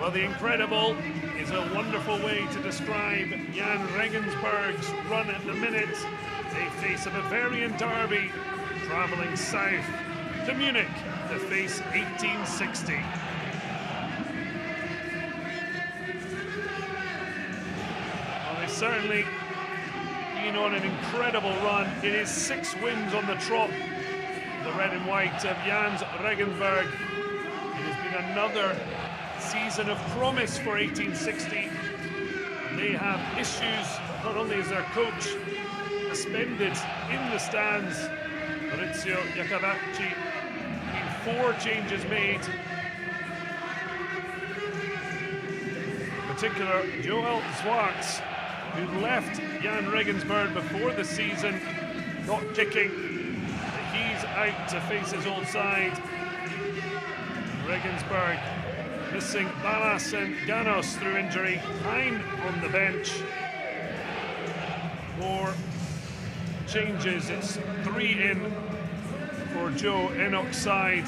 Well, the incredible is a wonderful way to describe Jahn Regensburg's run at the minute. They face a Bavarian derby, travelling south to Munich to face 1860. Well, they've certainly been on an incredible run. It is 6 wins on the trot. The red and white of Jahn Regensburg. It has been another season of promise for 1860. They have issues. Not only is their coach suspended in the stands, Maurizio Iacobacci, 4 changes made. In particular, Joel Zwarts, who left Jahn Regensburg before the season, not kicking. He's out to face his old side. Regensburg missing Balas and Ganos through injury. Hein on the bench. More changes. It's 3 in for Joe Enoch's side.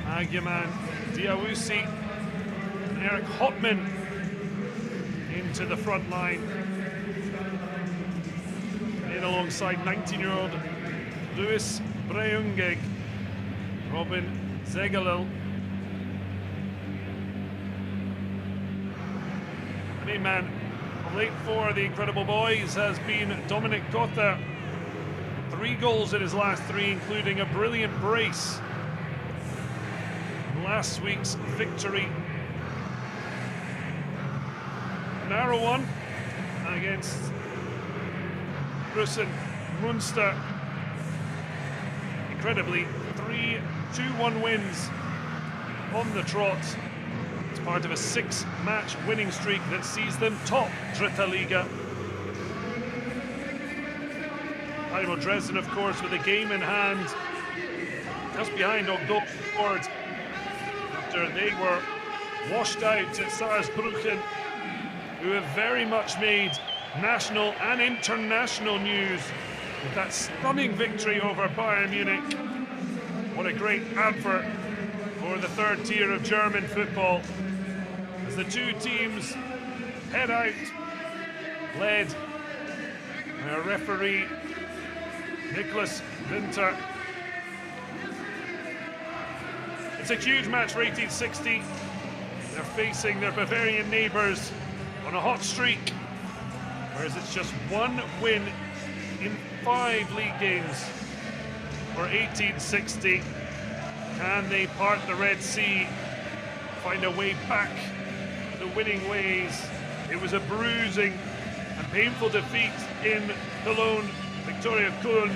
Agyeman, Diawusi, and Eric Hotman into the front line. In alongside 19-year-old Louis Breungeg, Robin Zegalil. The main man of late for the Incredible Boys has been Dominic Cotta. 3 goals in his last 3, including a brilliant brace. Last week's victory. Narrow one against Russen Munster. Incredibly, 3 2-1 wins on the trot. It's part of a 6-match winning streak that sees them top Dritte Liga. Dynamo Dresden, of course, with a game in hand, just behind Ogdok Ford, after they were washed out at Saarbrücken, who have very much made national and international news with that stunning victory over Bayern Munich. What a great advert for the 3rd tier of German football, as the 2 teams head out, led by a referee, Nicholas Winter. It's a huge match for 1860. They're facing their Bavarian neighbours on a hot streak, whereas it's just 1 win in 5 league games for 1860. Can they part the Red Sea, find a way back to the winning ways? It was a bruising and painful defeat in Cologne. Victoria Köln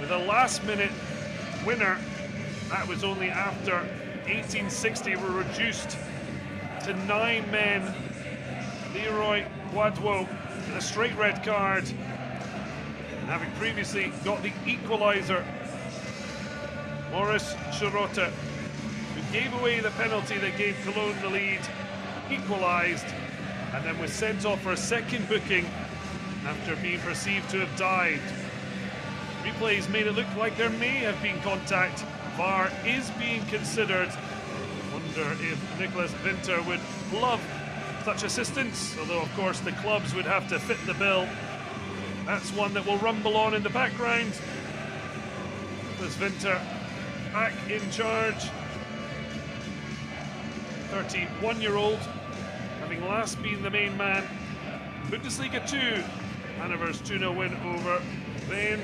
with a last-minute winner. That was only after 1860 were reduced to 9 men. Leroy Guadwo with a straight red card, having previously got the equaliser. Maurice Schirota, who gave away the penalty that gave Cologne the lead, equalised, and then was sent off for a second booking after being perceived to have dived. Replays made it look like there may have been contact. VAR is being considered. Wonder if Nicholas Winter would love such assistance, although of course the clubs would have to fit the bill. That's one that will rumble on in the background. Nicholas Winter back in charge. 31-year-old, having last been the main man. Bundesliga 2, Hannover's 2-0 win over Wien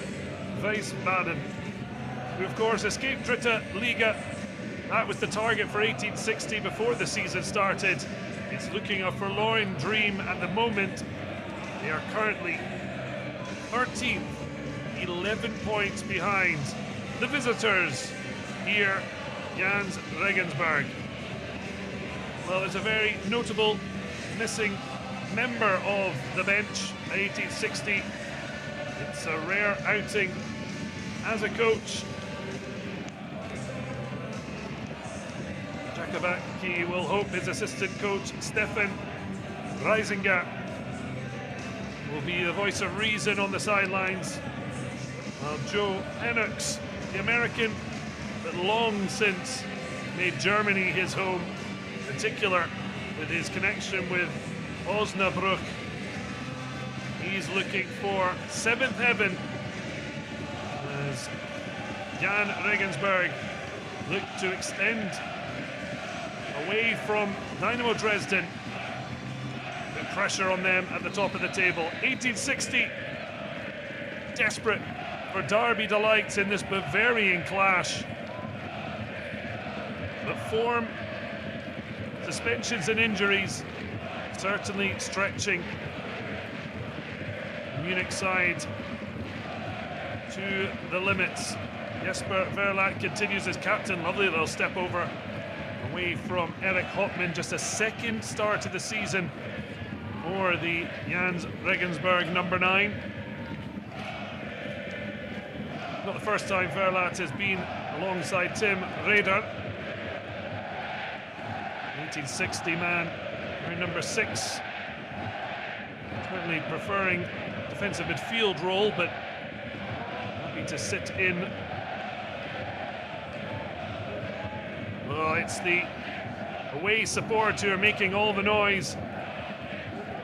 Wiesbaden, who of course escaped Dritte Liga. That was the target for 1860 before the season started. It's looking a forlorn dream at the moment. They are currently 13th, 11 points behind the visitors here, Jahn Regensburg. Well, there's a very notable missing member of the bench at 1860. It's a rare outing as a coach. Iacobacci will hope his assistant coach Stefan Reisinger will be the voice of reason on the sidelines, while Joe Enochs, the American that long since made Germany his home, in particular with his connection with Osnabrück. He's looking for 7th heaven as Jahn Regensburg look to extend away from Dynamo Dresden. Bit pressure on them at the top of the table. 1860, desperate for derby delights in this Bavarian clash. But form, suspensions and injuries certainly stretching the Munich side to the limits. Jesper Verlat continues as captain. Lovely little step over away from Eric Hoppmann. Just a second start of the season for the Jahn Regensburg number 9. Not the first time Verlat has been alongside Tim Raeder. 1860 man, wearing number 6. Certainly preferring defensive midfield role, but happy to sit in. Well, it's the away support who are making all the noise,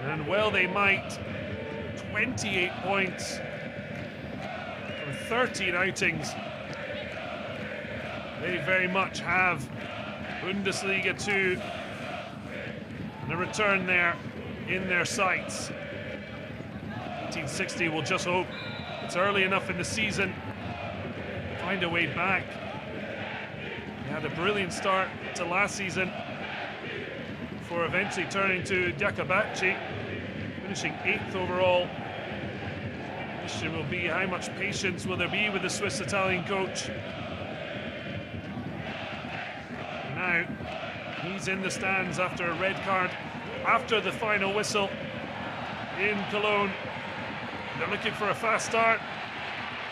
and well they might. 28 points from 13 outings. They very much have Bundesliga 2 and a return there in their sights. 1860 will just hope it's early enough in the season to find a way back. They had a brilliant start to last season before eventually turning to Diakabacci, finishing 8th overall. The question will be, how much patience will there be with the Swiss-Italian coach? Now he's in the stands after a red card after the final whistle in Cologne. They're looking for a fast start.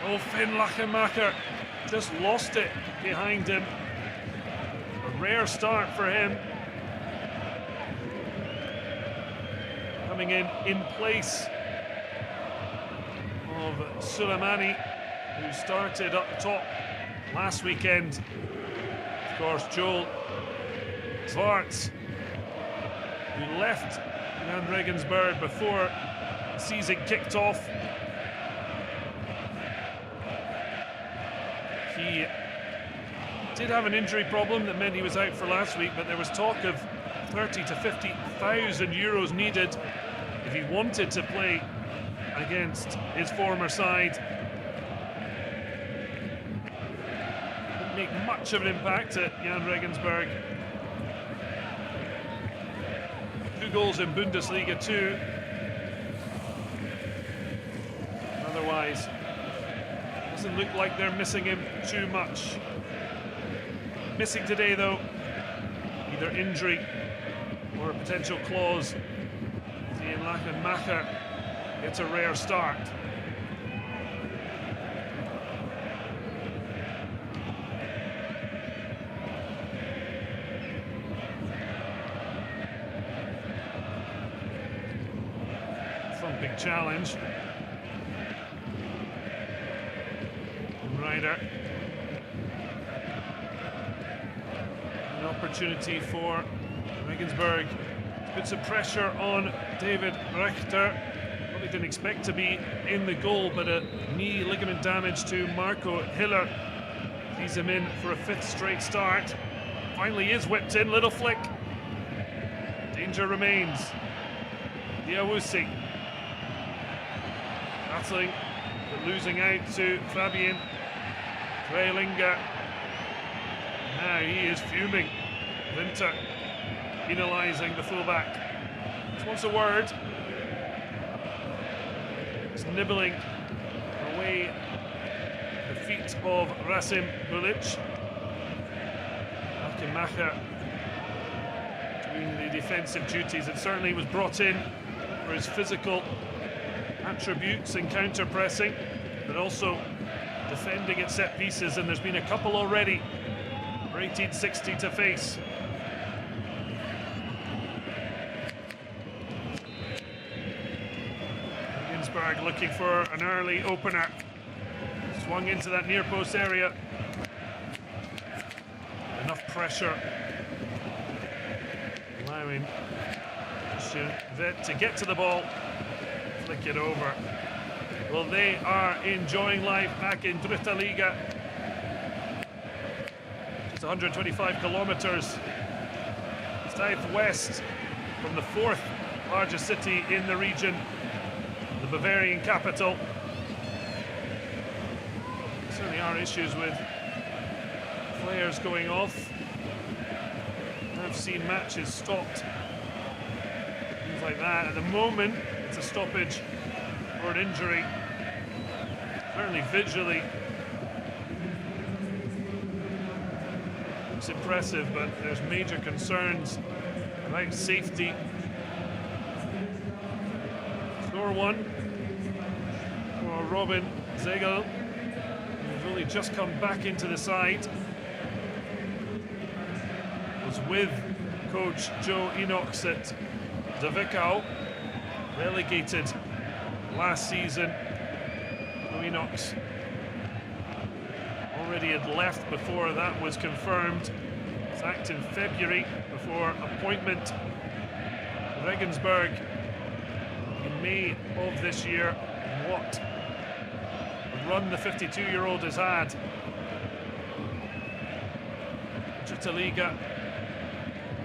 Oh, Finn Lachenmacher just lost it behind him. A rare start for him. Coming in place of Suleimani, who started up top last weekend. Of course, Joel Schwartz, who left Jahn Regensburg before the season kicked off. He did have an injury problem that meant he was out for last week, but there was talk of 30 to 50,000 euros needed if he wanted to play against his former side. Didn't make much of an impact at Jahn Regensburg. 2 goals in Bundesliga 2. Otherwise, doesn't look like they're missing him too much. Missing today, though, either injury or a potential clause. Ian Lachenmacher gets a rare start. Thumping challenge. Ryder. An opportunity for Regensburg to put some pressure on David Rechter. Probably didn't expect to be in the goal, but a knee ligament damage to Marco Hiller sees him in for a 5th straight start. Finally is whipped in, little flick. Danger remains. Diawusi battling, but losing out to Fabian Freilinger. Now he is fuming. Winter penalising the fullback. Just wants a word. He's nibbling away the feet of Rasim Bulic. Lachenmacher doing the defensive duties, and certainly was brought in for his physical attributes and counter-pressing, but also defending at set pieces, and there's been a couple already for 1860 to face. Regensburg looking for an early opener. Swung into that near post area. Enough pressure allowing Christian Witt to get to the ball, flick it over. Well, they are enjoying life back in Dritte Liga. Just 125 kilometers southwest from the fourth largest city in the region, the Bavarian capital. There certainly are issues with players going off. I've seen matches stopped, things like that. At the moment, it's a stoppage or an injury. Certainly visually looks impressive, but there's major concerns about safety. Score one for Robin Zegel, who's only just come back into the side. Was with coach Joe Enochs at De Vickau, relegated last season. Joe Enochs already had left before that was confirmed. Sacked in February before appointment. Regensburg in May of this year. What a run the 52-year-old has had. Dritte Liga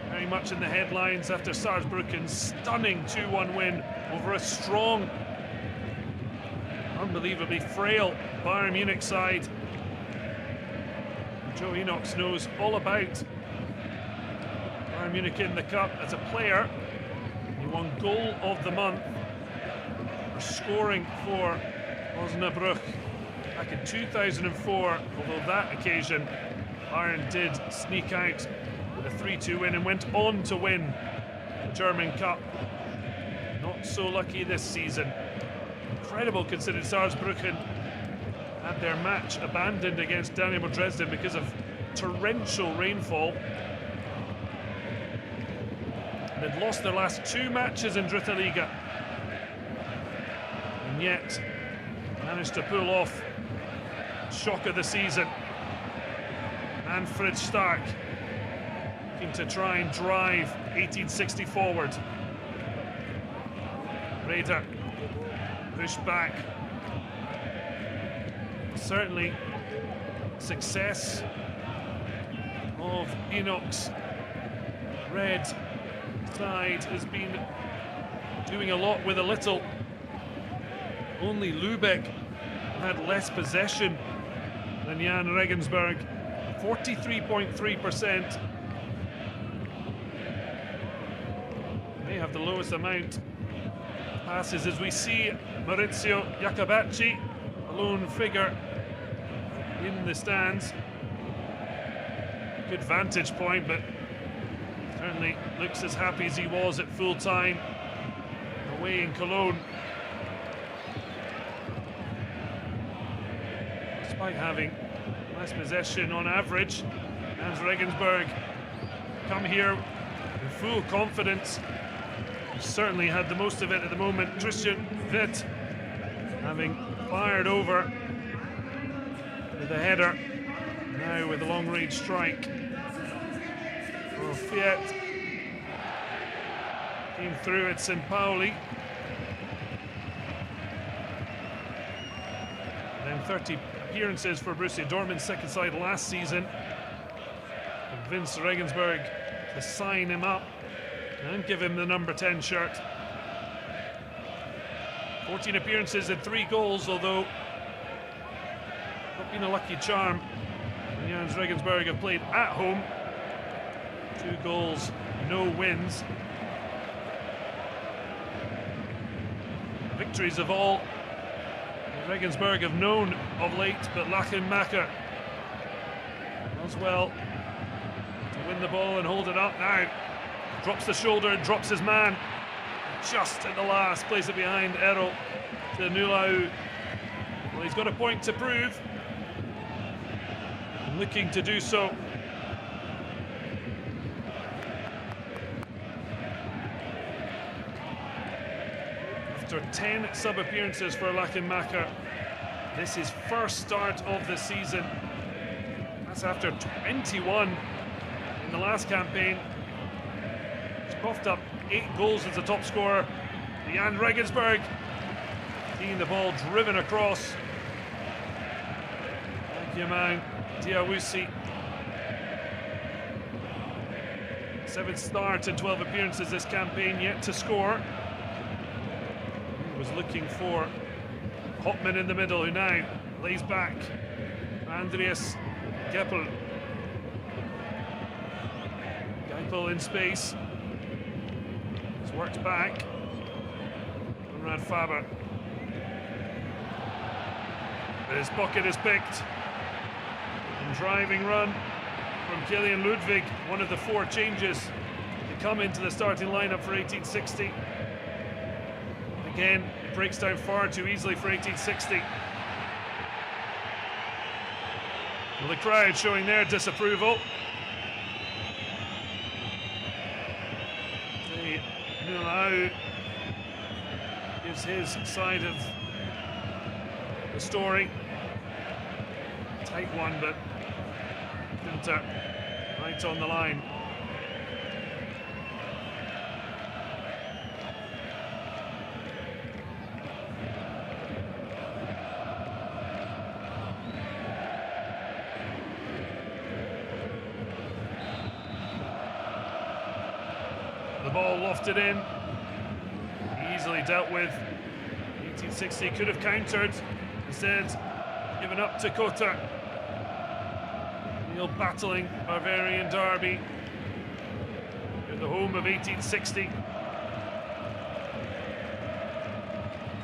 very much in the headlines after Saarbrücken's stunning 2-1 win over a strong, unbelievably frail Bayern Munich side. Joe Enochs knows all about Bayern Munich in the cup as a player. He won goal of the month for scoring for Osnabrück back in 2004, although that occasion Bayern did sneak out with a 3-2 win and went on to win the German Cup. Not so lucky this season. Incredible considering Saarbrücken had their match abandoned against Dynamo Dresden because of torrential rainfall. They'd lost their last two matches in Dritte Liga, and yet managed to pull off shock of the season. Manfred Stark looking to try and drive 1860 forward. Rader pushed back. Certainly success of Enoch's red side has been doing a lot with a little. Only Lübeck had less possession than Jahn Regensburg, 43.3%. They have the lowest amount of passes as we see Maurizio Iacobacci, a lone figure in the stands. Good vantage point, but certainly looks as happy as he was at full time away in Cologne. Despite having less possession on average, Jahn Regensburg come here with full confidence. Certainly had the most of it at the moment. Christian Witt having fired over with a header, now with a long-range strike. Oh, Fiat came through at St. Pauli. Then 30 appearances for Borussia Dortmund's second side last season. Convinced Regensburg to sign him up and give him the number 10 shirt. 14 appearances and 3 goals, although not been a lucky charm. Jahn Regensburg have played at home. 2 goals, no wins. Victories of all Regensburg have known of late, but Lachenmacher as well to win the ball and hold it up now. Drops the shoulder, drops his man. Just at the last, plays it behind Errol to Nulau. Well, he's got a point to prove. Looking to do so. After 10 sub-appearances for Lachenmacher, this is first start of the season. That's after 21 in the last campaign. coughed up 8 goals as a top scorer. Jahn Regensburg seeing the ball driven across. Yaman Diawusi. 7th start in 12 appearances this campaign, yet to score. He was looking for Hopman in the middle, who now lays back. Andreas Geppel. Geppel in space. He's worked back. Conrad Faber. But his pocket is picked. And driving run from Kilian Ludwig, one of the 4 changes to come into the starting lineup for 1860. Again, it breaks down far too easily for 1860. Well, the crowd showing their disapproval. Nulau gives his side of the story. Tight one, but Günther right on the line. The ball lofted in, easily dealt with. 1860 could have countered, instead given up to Kota. Real battling Bavarian derby in the home of 1860.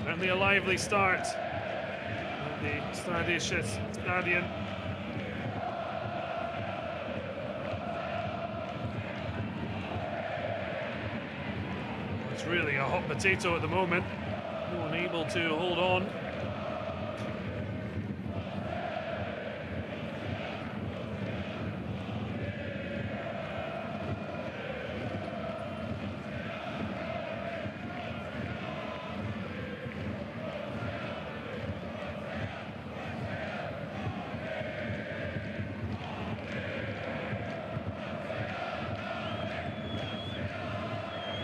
Certainly a lively start at the Stadisches Stadion. It's really a hot potato at the moment. No one able to hold on.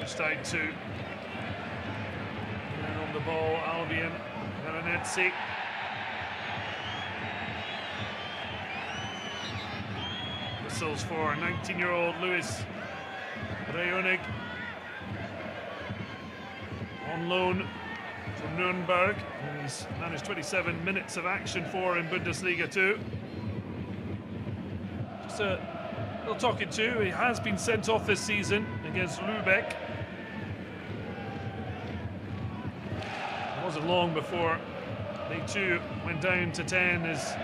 Side 2. And on the ball, Albion, Veronetzi. Whistles for 19-year-old Luis Reunig. On loan from Nuremberg. He's managed 27 minutes of action for in Bundesliga 2. Just a little talking to. He has been sent off this season against Lübeck. It wasn't long before they too went down to 10 as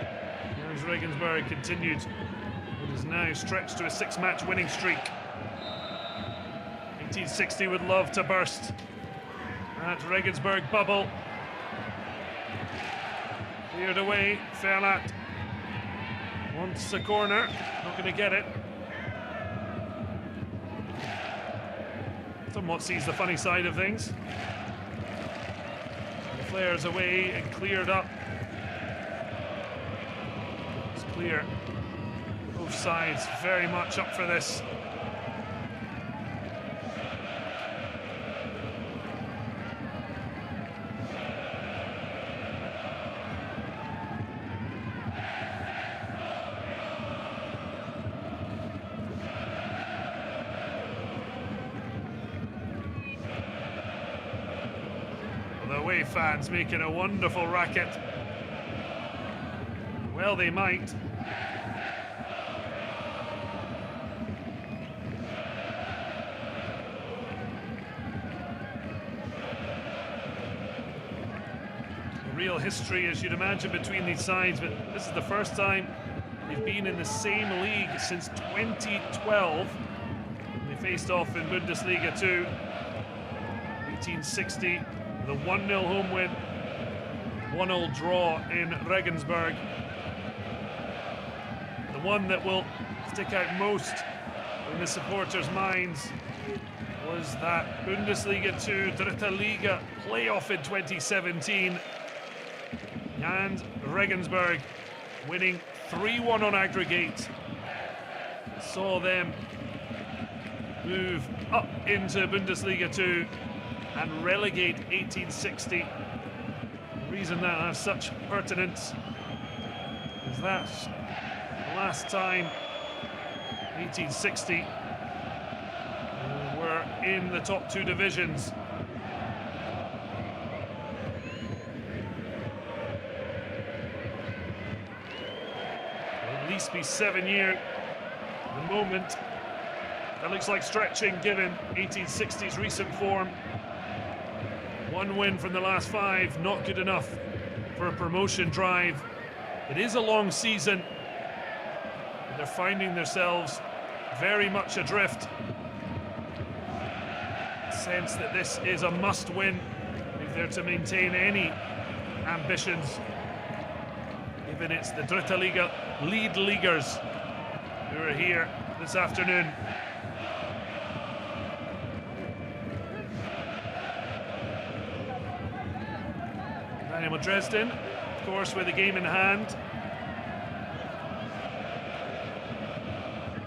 Regensburg continued. It is now stretched to a 6-match winning streak. 1860 would love to burst at Regensburg bubble. Cleared away, Ferlat wants a corner, not going to get it. Somewhat sees the funny side of things. Flares away and cleared up. It's clear. Both sides very much up for this. Away fans making a wonderful racket. Well, they might. A real history, as you'd imagine, between these sides, but this is the first time they've been in the same league since 2012. They faced off in Bundesliga 2. 1860. The 1-0 home win, 1-0 draw in Regensburg. The one that will stick out most in the supporters' minds was that Bundesliga 2 Dritte Liga playoff in 2017. Jahn Regensburg winning 3-1 on aggregate. Saw them move up into Bundesliga 2 and relegate 1860. The reason that has such pertinence is that last time 1860 were in the top 2 divisions. It'll at least be 7 years. At the moment, that looks like stretching given 1860's recent form. 1 win from the last 5, not good enough for a promotion drive. It is a long season, but they're finding themselves very much adrift. Sense that this is a must-win if they're to maintain any ambitions, given it's the Dritte Liga lead leaguers who are here this afternoon. Dynamo Dresden, of course, with the game in hand.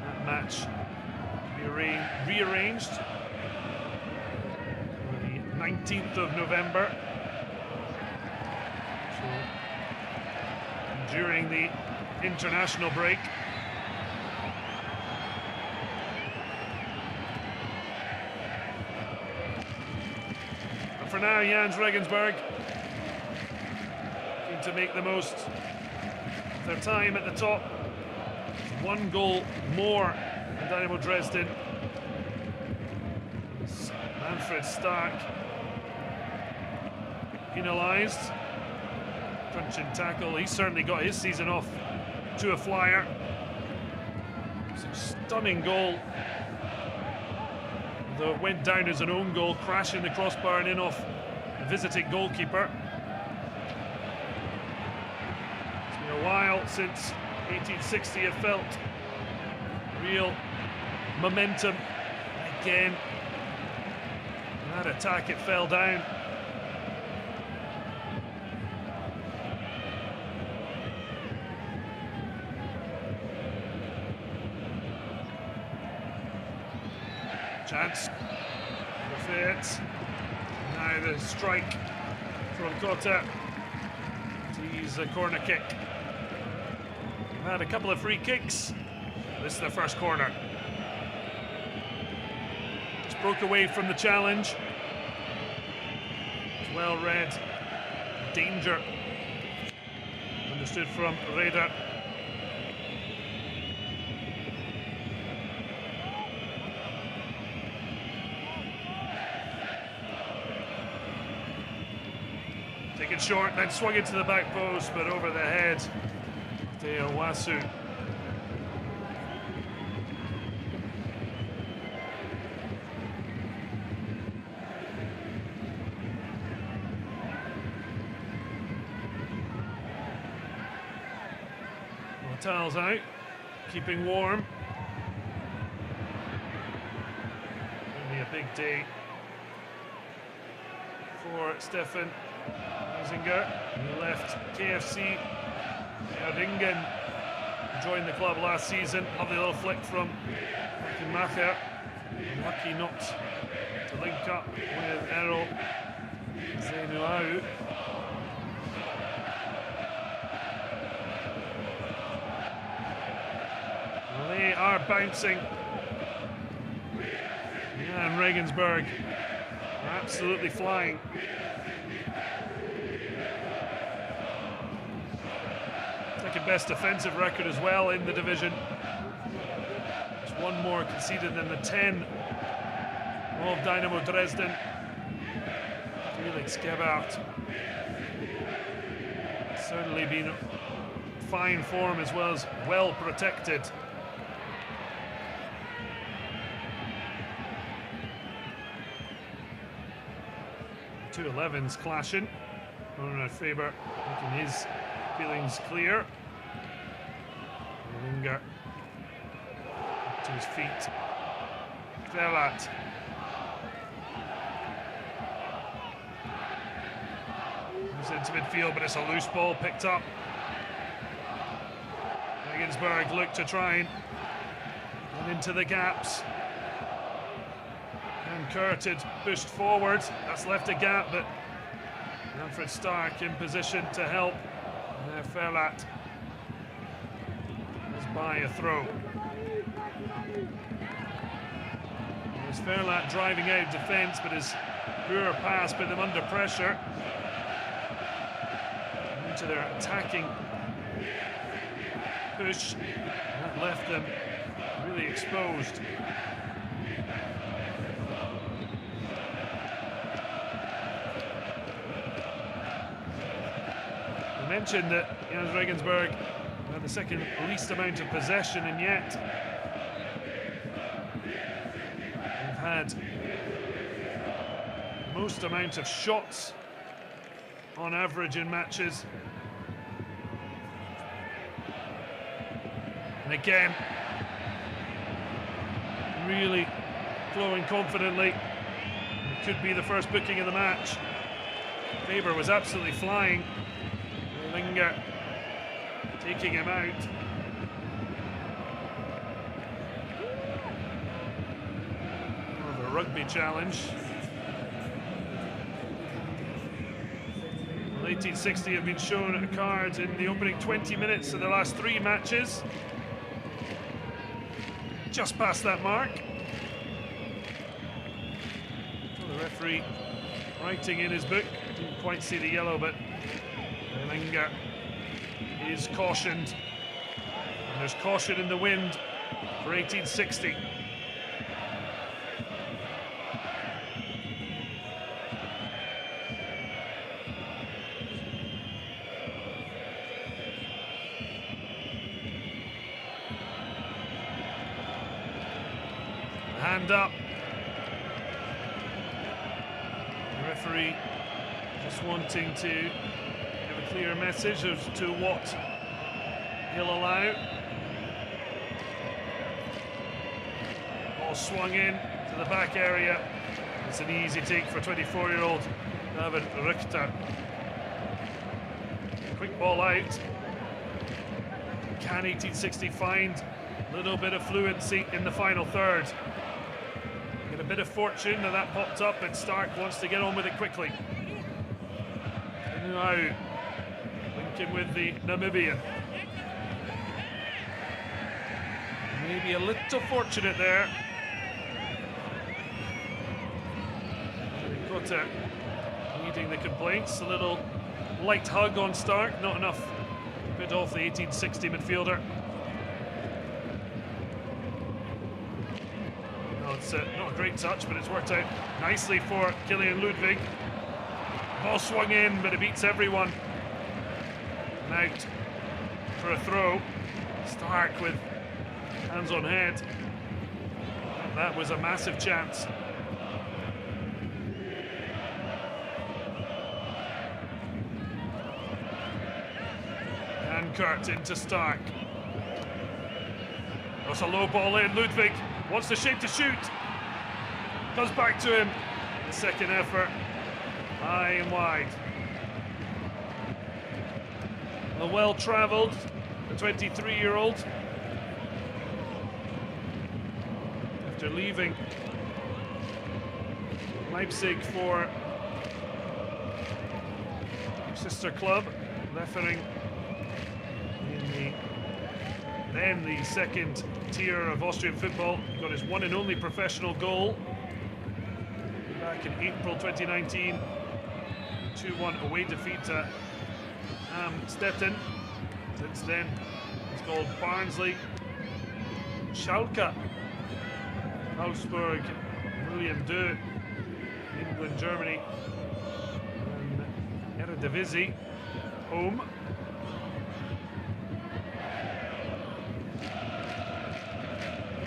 That match rearranged for the 19th of November. So, during the international break. But for now, Jahn Regensburg to make the most of their time at the top. 1 goal more than Dynamo Dresden. Manfred Stark penalised. Crunching tackle. He certainly got his season off to a flyer. It's a stunning goal. Though it went down as an own goal, crashing the crossbar and in off the visiting goalkeeper. A while since 1860 have felt real momentum. Again, that attack, it fell down. Chance for Fitz. Now the strike from Kota. He's a corner kick. Had a couple of free kicks. This is the first corner. Just broke away from the challenge. It's well read. Danger. Understood from Reda. Taken short, then swung into the back post, but over the head. Wasu. Well, towels out, keeping warm. Only a big day for Stefan Isinger, who left KFC Erdingen, joined the club last season. Lovely little flick from Macher. Lucky not to link up with Errol Zenuau. Well, they are bouncing. Jahn Regensburg are absolutely flying. Best defensive record as well in the division. Just 1 more conceded than the 10 of Dynamo Dresden. Felix Gebhardt certainly been fine form as well as well protected. Two 11s clashing. Conrad Faber making his feelings clear. Linger to his feet. Verlat. Moves into midfield, but it's a loose ball picked up. Regensburg look to try and get into the gaps. Curtin pushed forward. That's left a gap, but Manfred Stark in position to help. Now Ferlat is by a throw. There's Ferlat driving out defence, but his poor pass put them under pressure. Into their attacking push. That left them really exposed. I mentioned that Jahn Regensburg had the second least amount of possession, and yet they've had most amount of shots on average in matches. And again, really flowing confidently. It could be the first booking of the match. Faber was absolutely flying. Linger taking him out. More of a rugby challenge. Well, 1860 have been shown a card in the opening 20 minutes of the last 3 matches. Just past that mark. Well, the referee writing in his book. Didn't quite see the yellow, but Linger is cautioned. And there's caution in the wind for 1860. Hand up. The referee just wanting to give a clear message as to what he'll allow. Ball swung in to the back area. It's an easy take for 24-year-old David Richter. Quick ball out. Can 1860 find a little bit of fluency in the final third? Get a bit of fortune, and that popped up, and Stark wants to get on with it quickly. And now, linking with the Namibian. Maybe a little fortunate there. Got to leading the complaints. A little light hug on Stark, not enough to put off the 1860 midfielder. It's not a great touch, but it's worked out nicely for Kilian Ludwig. Ball swung in, but it beats everyone. And out for a throw. Stark with hands on head. That was a massive chance. And Kurt into Stark. That's a low ball in. Ludwig wants the shape to shoot. Comes back to him. The second effort. High and wide. A well-travelled, the 23-year-old. After leaving Leipzig for sister club, Leffering in the second tier of Austrian football. He got his one and only professional goal back in April 2019. 2-1 away defeat to Amstetten. Since then, it's called Barnsley, Schalke, Augsburg, William II, England, Germany, and Eredivisie, home.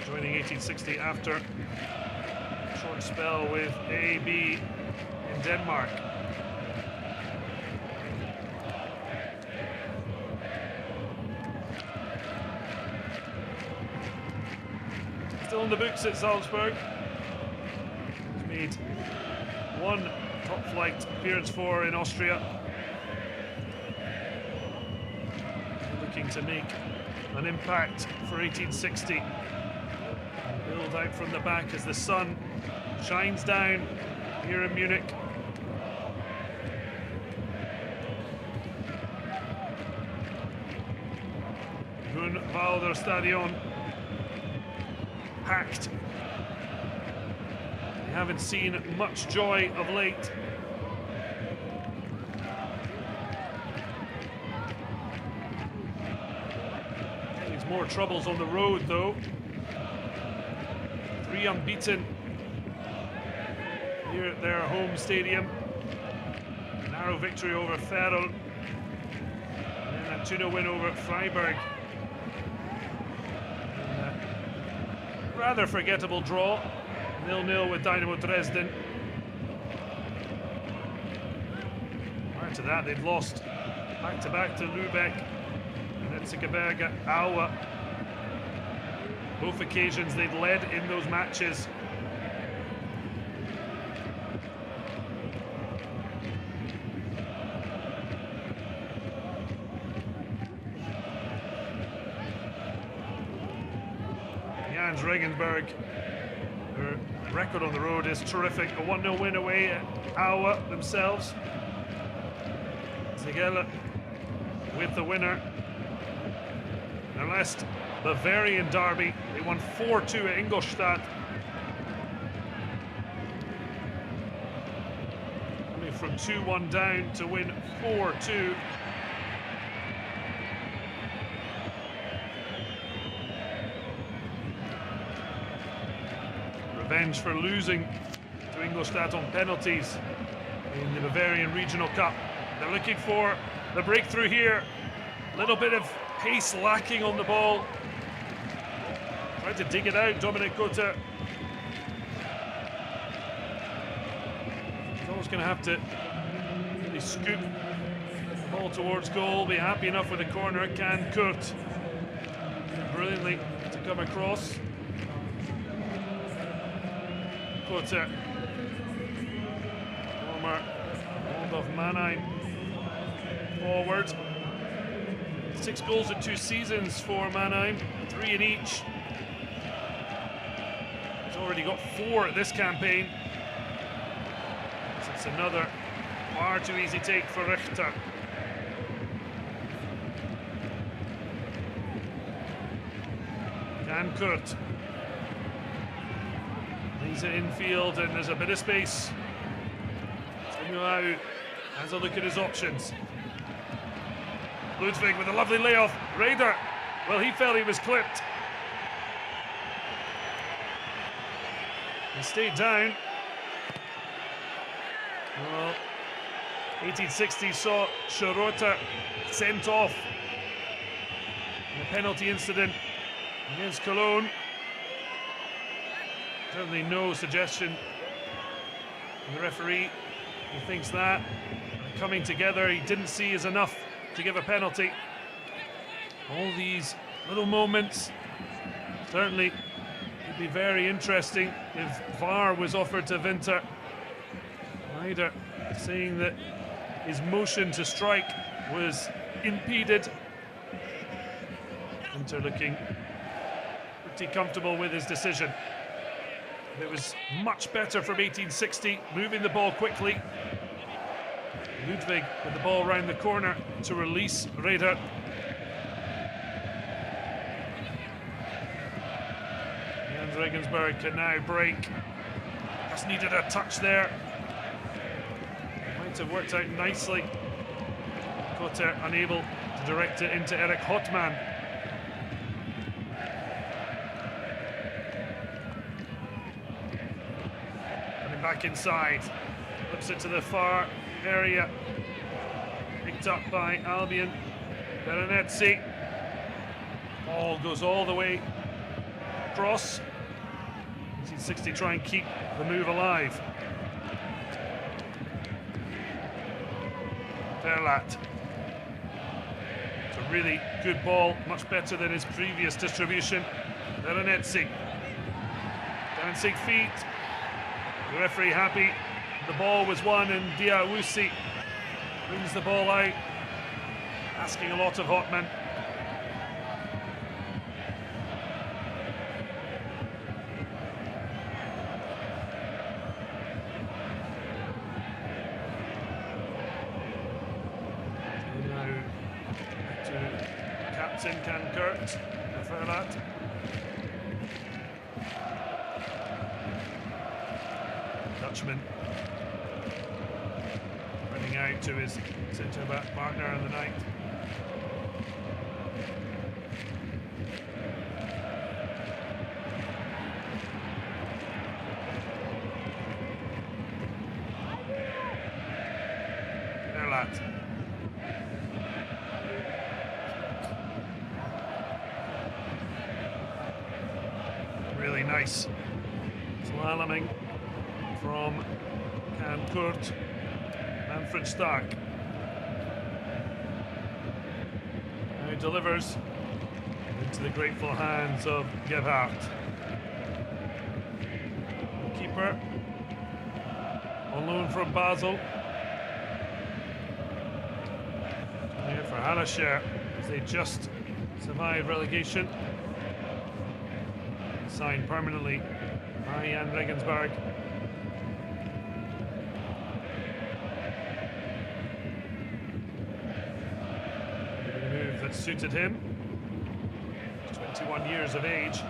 Joining 1860 after a short spell with AB in Denmark. Still in the books at Salzburg. He's made one top-flight appearance for in Austria. Looking to make an impact for 1860. Build out from the back as the sun shines down here in Munich. Grünwalder Stadion packed. We haven't seen much joy of late. Needs more troubles on the road though. 3 unbeaten here at their home stadium. Narrow victory over Ferl. And a 2-0 win over Freiburg. Rather forgettable draw, 0-0 with Dynamo Dresden. Prior to that, they'd lost back-to-back to Lübeck and Erzgebirge Aue. Both occasions they'd led in those matches. Jahn Regensburg, their record on the road is terrific. A 1-0 win away at Aue themselves. Zegele with the winner. Their last Bavarian derby, they won 4-2 at Ingolstadt. Coming from 2-1 down to win 4-2. Revenge for losing to Ingolstadt on penalties in the Bavarian Regional Cup. They're looking for the breakthrough here. A little bit of pace lacking on the ball. Tried to dig it out, Dominic Cotter. He's always going to have to really scoop the ball towards goal. Be happy enough with the corner. Can Kurt brilliantly to come across. Cotter, former Waldorf Mannheim forward. 6 goals in 2 seasons for Mannheim, 3 in each. He's already got 4 at this campaign. So it's another far too easy take for Richter. Jan Kurt. He's it infield and there's a bit of space. Samuel has a look at his options. Ludwig with a lovely layoff. Raider, well, he felt he was clipped. He stayed down. Well, 1860 saw Schroeter sent off in a penalty incident against Cologne. Certainly no suggestion from the referee who thinks that. Coming together, he didn't see is enough to give a penalty. All these little moments certainly would be very interesting if VAR was offered to Winter. Ryder saying that his motion to strike was impeded. Winter looking pretty comfortable with his decision. It was much better from 1860, moving the ball quickly. Ludwig with the ball round the corner to release Raider. And Regensburg can now break. Just needed a touch there. Might have worked out nicely. Cotter unable to direct it into Eric Hotman. Back inside, looks it to the far area, picked up by Albion. Veronesi, ball goes all the way across. 1860 try and keep the move alive. Verlat, it's a really good ball, much better than his previous distribution. Veronesi, dancing feet. The referee happy. The ball was won and Diawusi brings the ball out, asking a lot of Hotman. in can Kurt Verlat. Dutchman running out to his centre-back partner in the night. Verlat. Really nice slaloming from Can Kurt, Manfred Stark. Now he delivers into the grateful hands of Gebhardt. Keeper on loan from Basel. Here for Halasher as they just survived relegation. Signed permanently by Jahn Regensburg. A move that suited him. 21 years of age.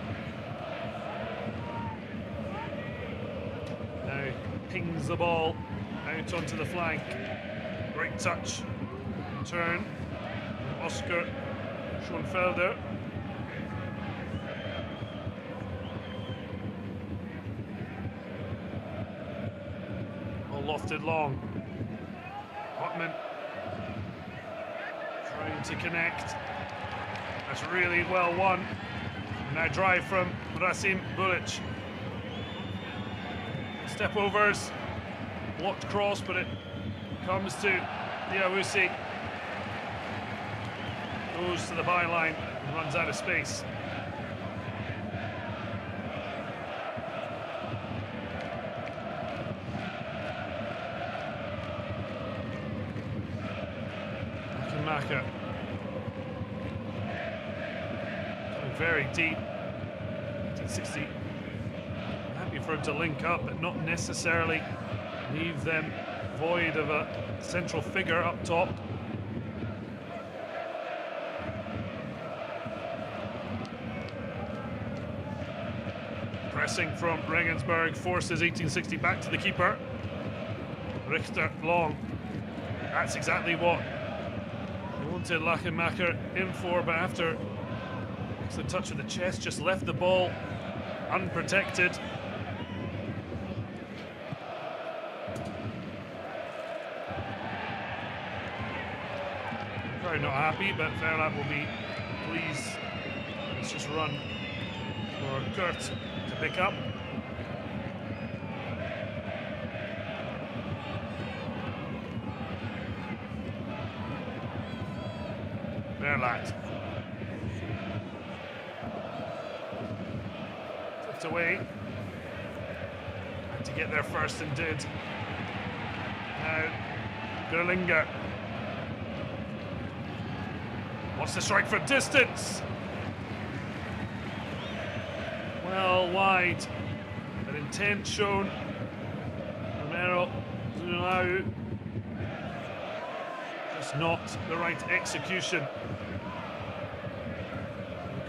Now pings the ball out onto the flank. Great touch. Turn. Oscar Schoenfelder. Lofted long. Hotman trying to connect. That's really well won. Now drive from Rasim Bulic. Step overs. Blocked cross, but it comes to Diawusi. Goes to the byline and runs out of space. Maka. Very deep. 60. Happy for him to link up, but not necessarily leave them void of a central figure up top. Pressing from Regensburg forces 1860 back to the keeper. Richter long. That's exactly what wanted Lachenmacher in for, but after the touch of the chest, just left the ball unprotected. Very not happy, but Verlat will be pleased. Let's just run for Kurt to pick up. Verlat. Flipped away. Had to get there first and did. Now, Gerlinger. Wants to strike from distance. Well wide. But intent shown. Romero Zulau. Just not the right execution.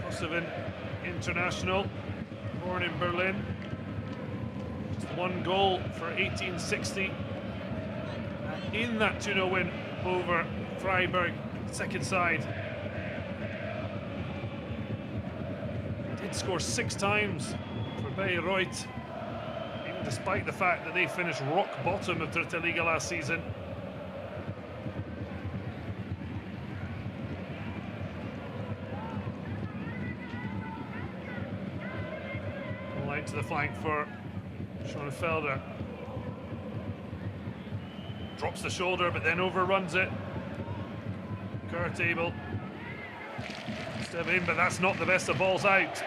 Kosovan international, born in Berlin. Just one goal for 1860. In that 2-0 win over Freiburg, second side. Did score 6 times for Bayreuth, even despite the fact that they finished rock bottom of Dritte Liga last season. Out to the flank for Schoenfelder. Drops the shoulder, but then overruns it. Kurt able step in, but that's not the best of balls out.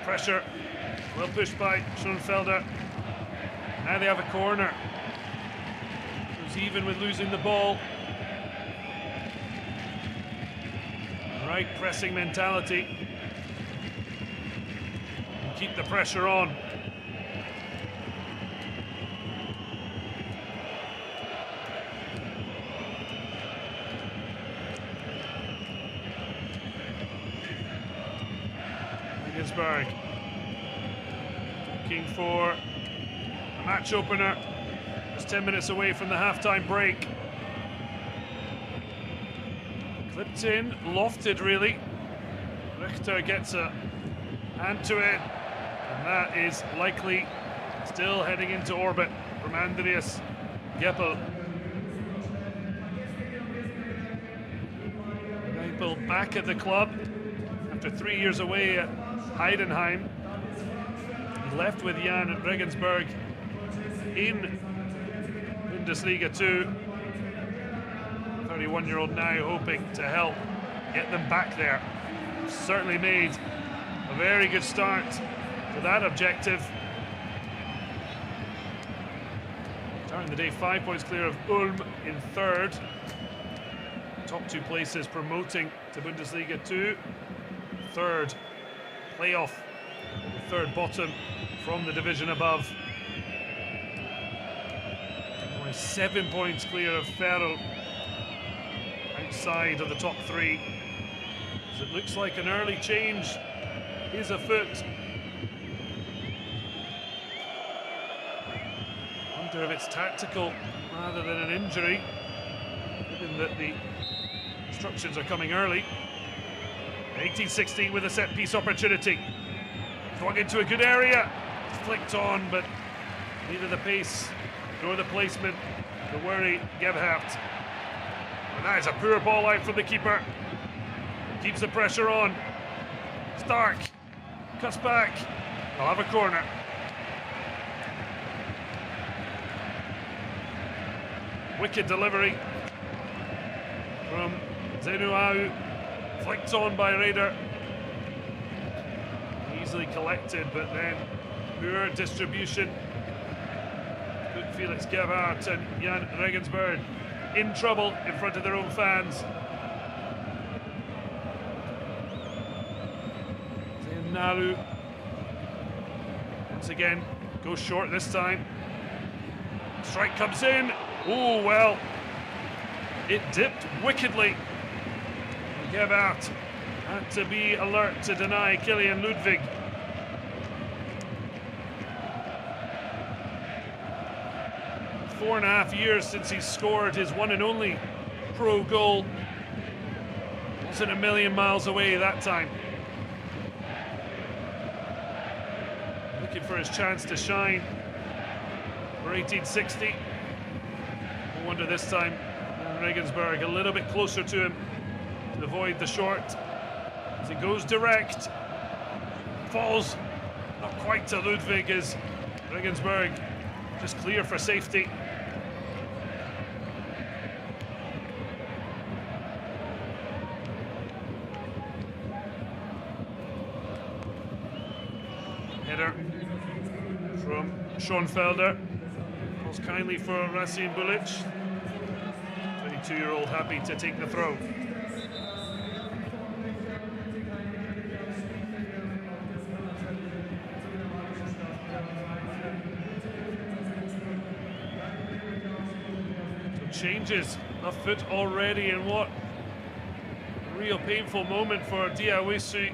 Pressure, well pushed by Schoenfelder. Now they have a corner. Goes even with losing the ball. Right pressing mentality. Keep the pressure on. Regensburg looking for a match opener. Just 10 minutes away from the halftime break. Clipped in, lofted really. Richter gets a hand to it, and that is likely still heading into orbit from Andreas Geppel. Geppel back at the club after 3 years away at Heidenheim. He left with Jahn Regensburg in Bundesliga 2. 31-year-old now hoping to help get them back there. Certainly made a very good start to that objective. Starting the day 5 points clear of Ulm in third. Top two places promoting to Bundesliga 2. Third playoff, third bottom from the division above. Only 7 points clear of Ferl, outside of the top three. As it looks like an early change is afoot. Wonder if it's tactical rather than an injury, given that the instructions are coming early. 1816 with a set piece opportunity. Swung into a good area, flicked on, but neither the pace nor the placement to worry Gebhardt. And that is a poor ball out from the keeper. Keeps the pressure on. Stark cuts back. They'll have a corner. Wicked delivery from Zenuau. Flicked on by Rader. Easily collected, but then poor distribution. Put Felix Gebhardt and Jahn Regensburg in trouble in front of their own fans. Nalu once again goes short this time. Strike comes in. Oh well, it dipped wickedly. Gebhardt had to be alert to deny Kilian Ludwig. Four and a half years since he scored his one and only pro goal. Wasn't a million miles away that time. Looking for his chance to shine for 1860. No wonder this time Regensburg a little bit closer to him to avoid the short. As he goes direct, falls not quite to Ludwig as Regensburg just clear for safety. Header from Schoenfelder. Calls kindly for Rasim Bulic. 22-year-old happy to take the throw. So changes afoot already, and what a real painful moment for Diawisu.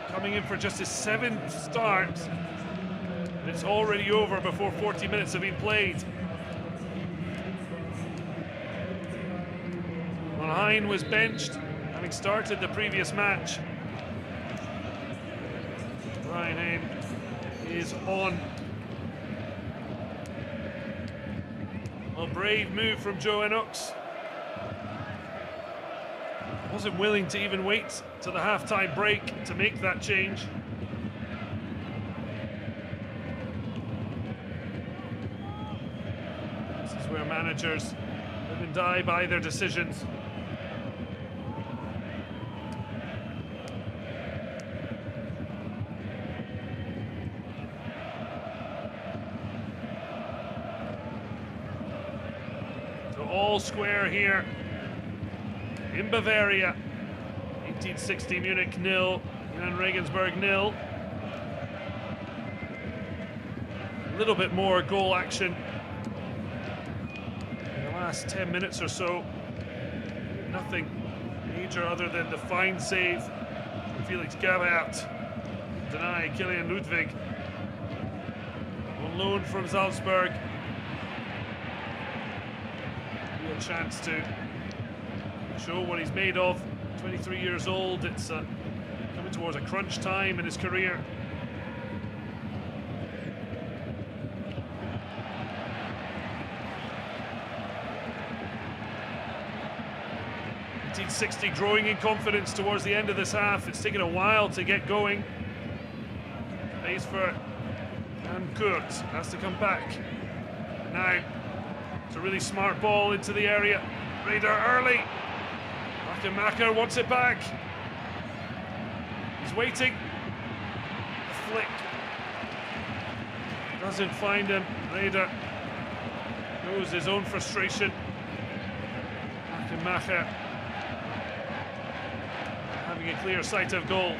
Coming in for just his 7th start, and it's already over before 40 minutes have been played. Hein was benched, having started the previous match. Ryan Hein is on. A brave move from Joe Enox. Wasn't willing to even wait to the halftime break to make that change. This is where managers live and die by their decisions. So all square here in Bavaria. 1860 Munich 0, Jahn Regensburg 0. A little bit more goal action in the last 10 minutes or so. Nothing major other than the fine save Felix Gabbert. Deny Kilian Ludwig. On loan from Salzburg. Real chance to show what he's made of. 23 years old. It's coming towards a crunch time in his career. .60 growing in confidence towards the end of this half. It's taken a while to get going. Plays for Jan Kurt, has to come back. Now, it's a really smart ball into the area. Raider early. Macker wants it back. He's waiting. A flick. Doesn't find him. Raider knows his own frustration. Macker having a clear sight of goal.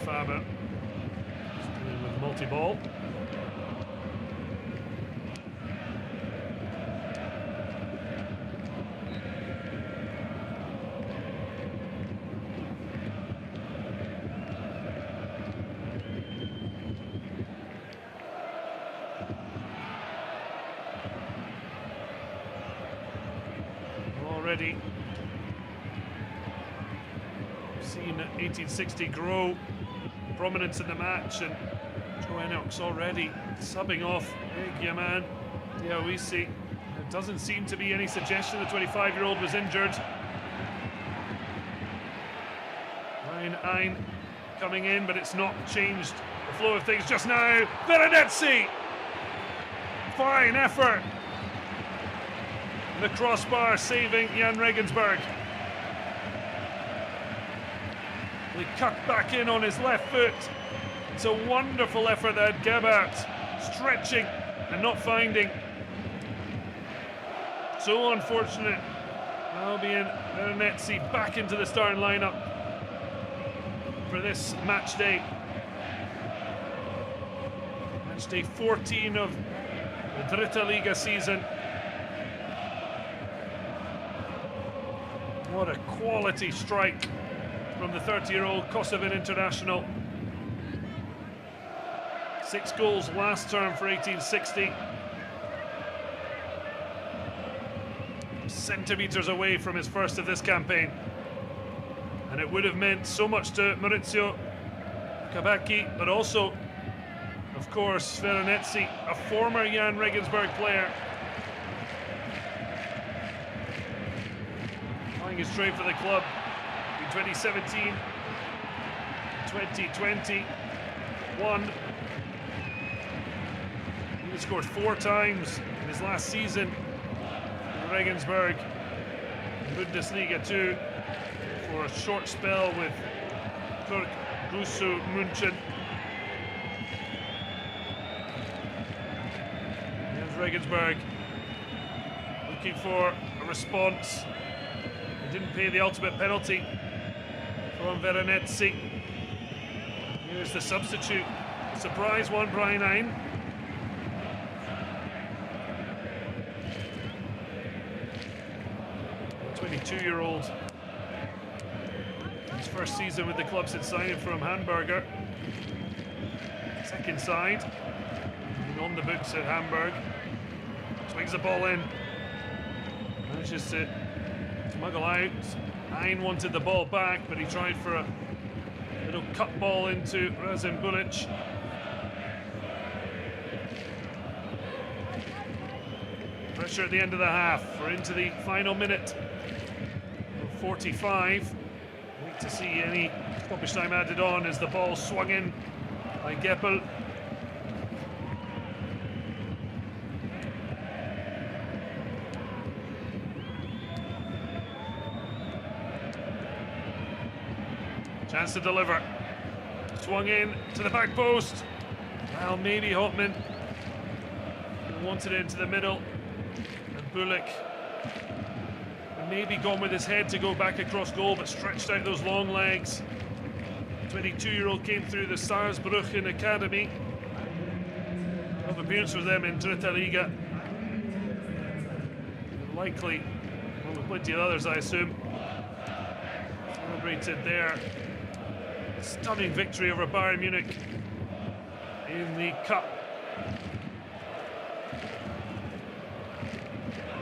Faber with multi-ball. Already seen 1860 grow prominence in the match, and Joe Enoch's already subbing off Yaman Diawisi. There doesn't seem to be any suggestion the 25-year-old was injured. Ryan Ein coming in, but it's not changed the flow of things just now. Veronesi! Fine effort. The crossbar saving Jahn Regensburg. He cut back in on his left foot. It's a wonderful effort there, Gabbert, stretching and not finding. So unfortunate. Albion Veronesi back into the starting lineup for this match day. Match day 14 of the Dritte Liga season. What a quality strike from the 30-year-old Kosovan international. 6 goals last term for 1860. Centimetres away from his first of this campaign. And it would have meant so much to Maurizio Kabaki, but also, of course, Veronesi, a former Jahn Regensburg player. Playing his trade for the club in 2017, 2021. He scored 4 times in his last season in Regensburg, Bundesliga 2, for a short spell with Turk Gusu München. Here's Regensburg looking for a response. They didn't pay the ultimate penalty from Veronesi. Here's the substitute. Surprise one, Brian Ein. The 22-year-old. His first season with the club since signing from Hamburger. Second side. On the books at Hamburg. Swings the ball in. Manages to smuggle out. Ein wanted the ball back, but he tried for a little cut ball into Razim Bulic. Pressure at the end of the half. We're into the final minute of 45. Wait to see any stoppage time added on as the ball swung in by Geppel. Chance to deliver. Swung in to the back post. Well, maybe Hotman wanted it into the middle. And Bulic maybe gone with his head to go back across goal, but stretched out those long legs. 22-year-old came through the Saarbrücken Academy. 12 appearances for them in Dritte Liga. Likely, well, with plenty of others, I assume. Celebrated their stunning victory over Bayern Munich in the Cup.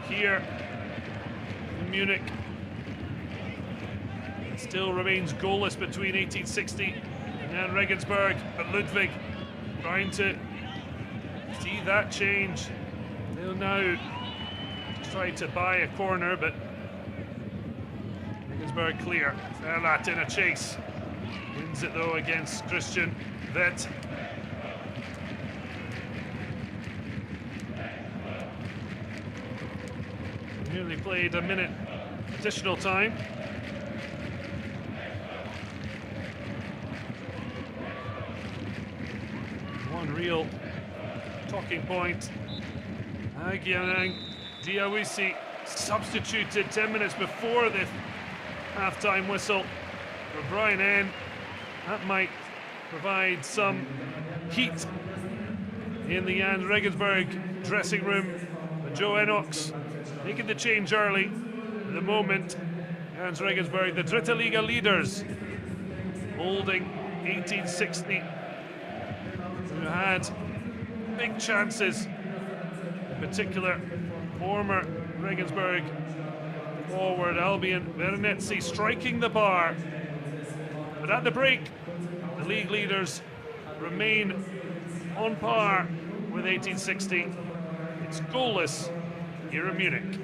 Here in Munich, it still remains goalless between 1860 and Jahn Regensburg, but Ludwig trying to see that change. They'll now try to buy a corner, but Regensburg clear. Verlat in a chase. Wins it though against Christian Vet. Nearly played a minute additional time. One real talking point. Agianang Diawisi substituted 10 minutes before the half-time whistle for Brian N. That might provide some heat in the Jahn Regensburg dressing room. But Joe Enox making the change early. At the moment, Jahn Regensburg, the Dritte Liga leaders, holding 1860, who had big chances. In particular, former Regensburg forward Albion Veronetzi striking the bar. But at the break, the league leaders remain on par with 1860. It's goalless here in Munich.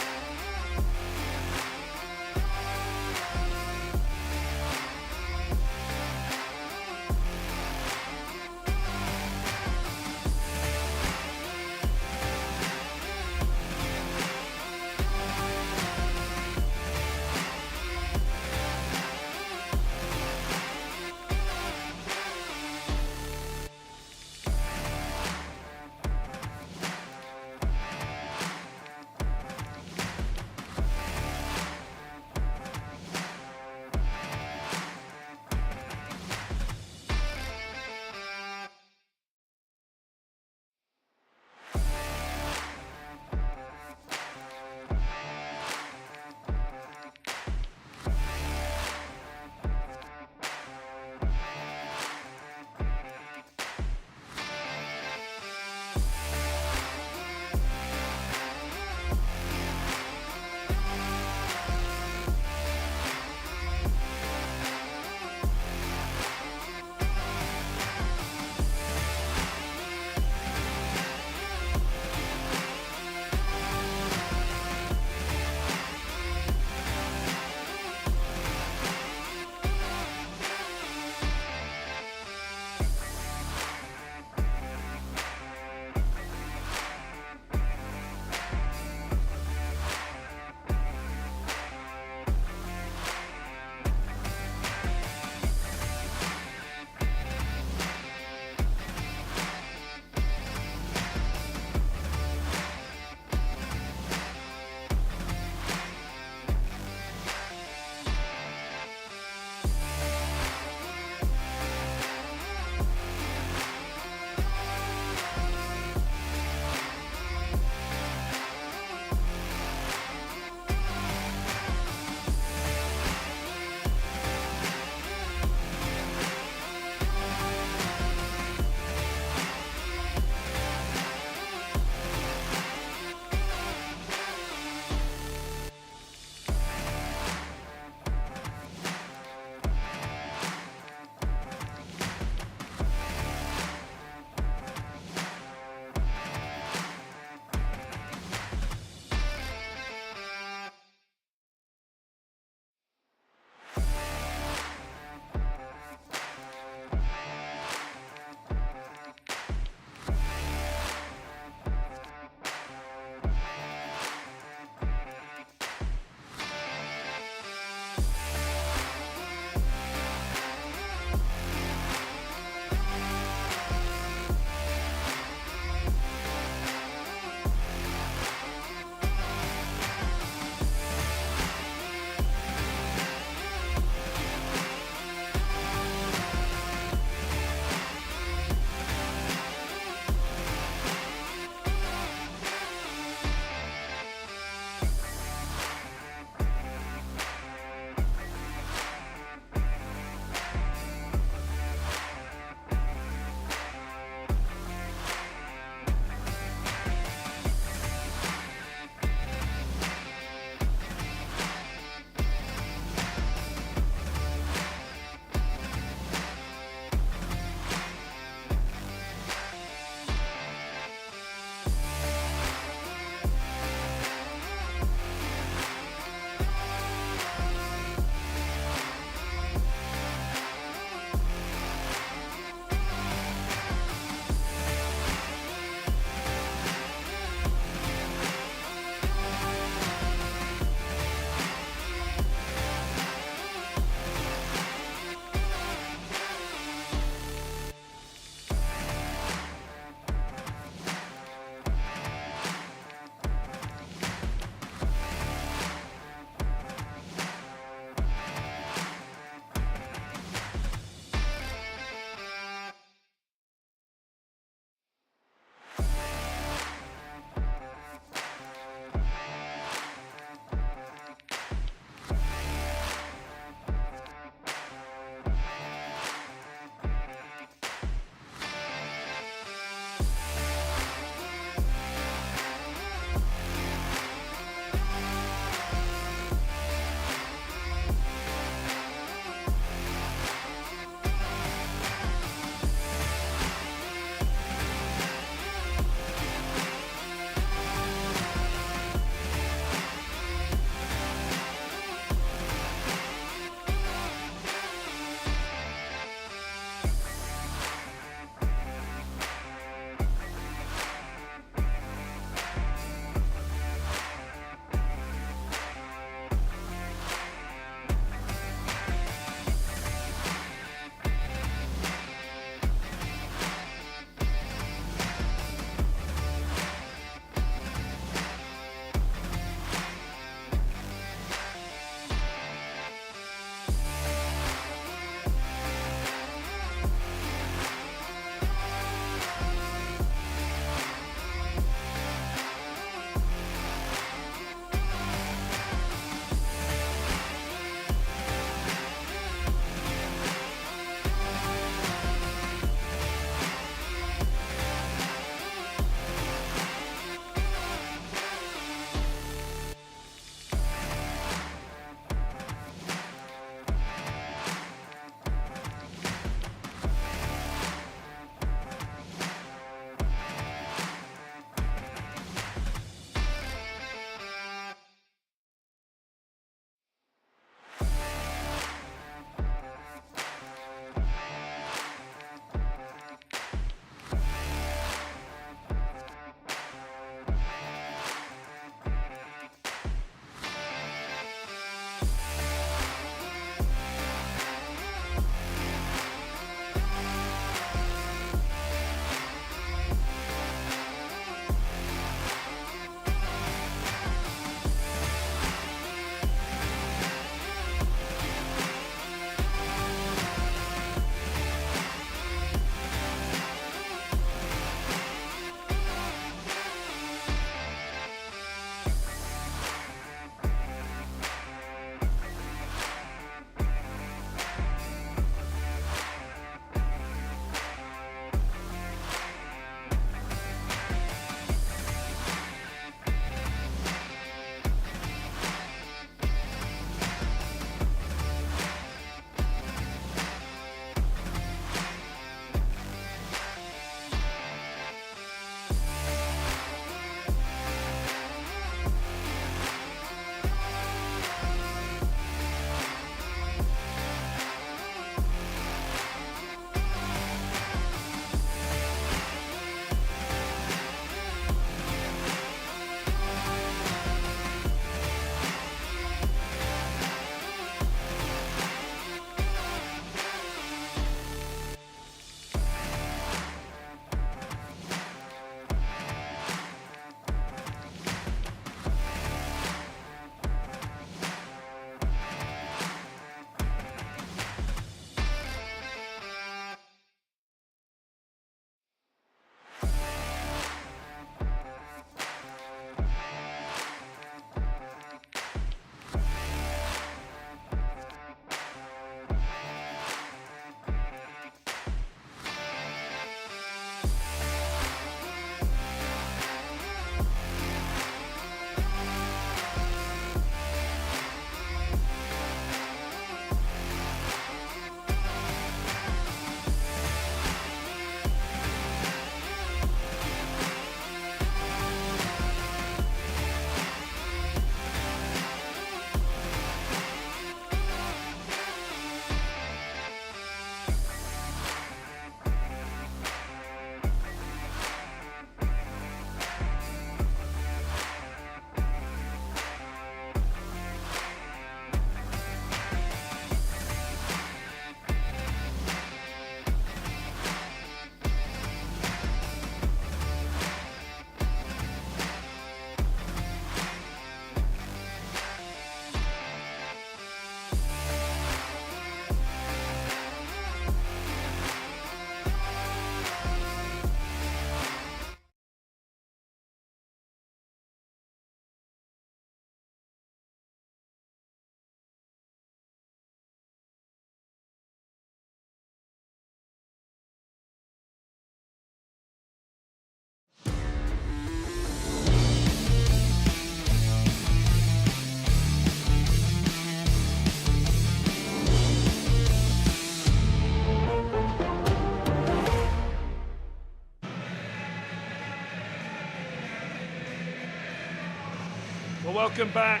Well, welcome back.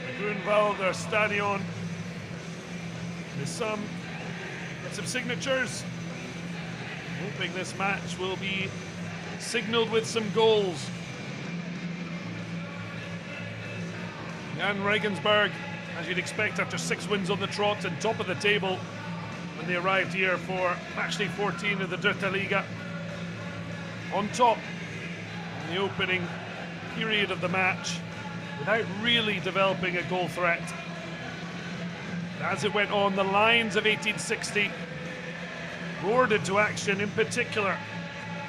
The Grunwalder Stadion. There's some signatures. Hoping this match will be signalled with some goals. Jahn Regensburg, as you'd expect after 6 wins on the trot and top of the table when they arrived here for matchday 14 of the Dritte Liga. On top in the opening period of the match without really developing a goal threat. As it went on, the Lions of 1860 roared into action, in particular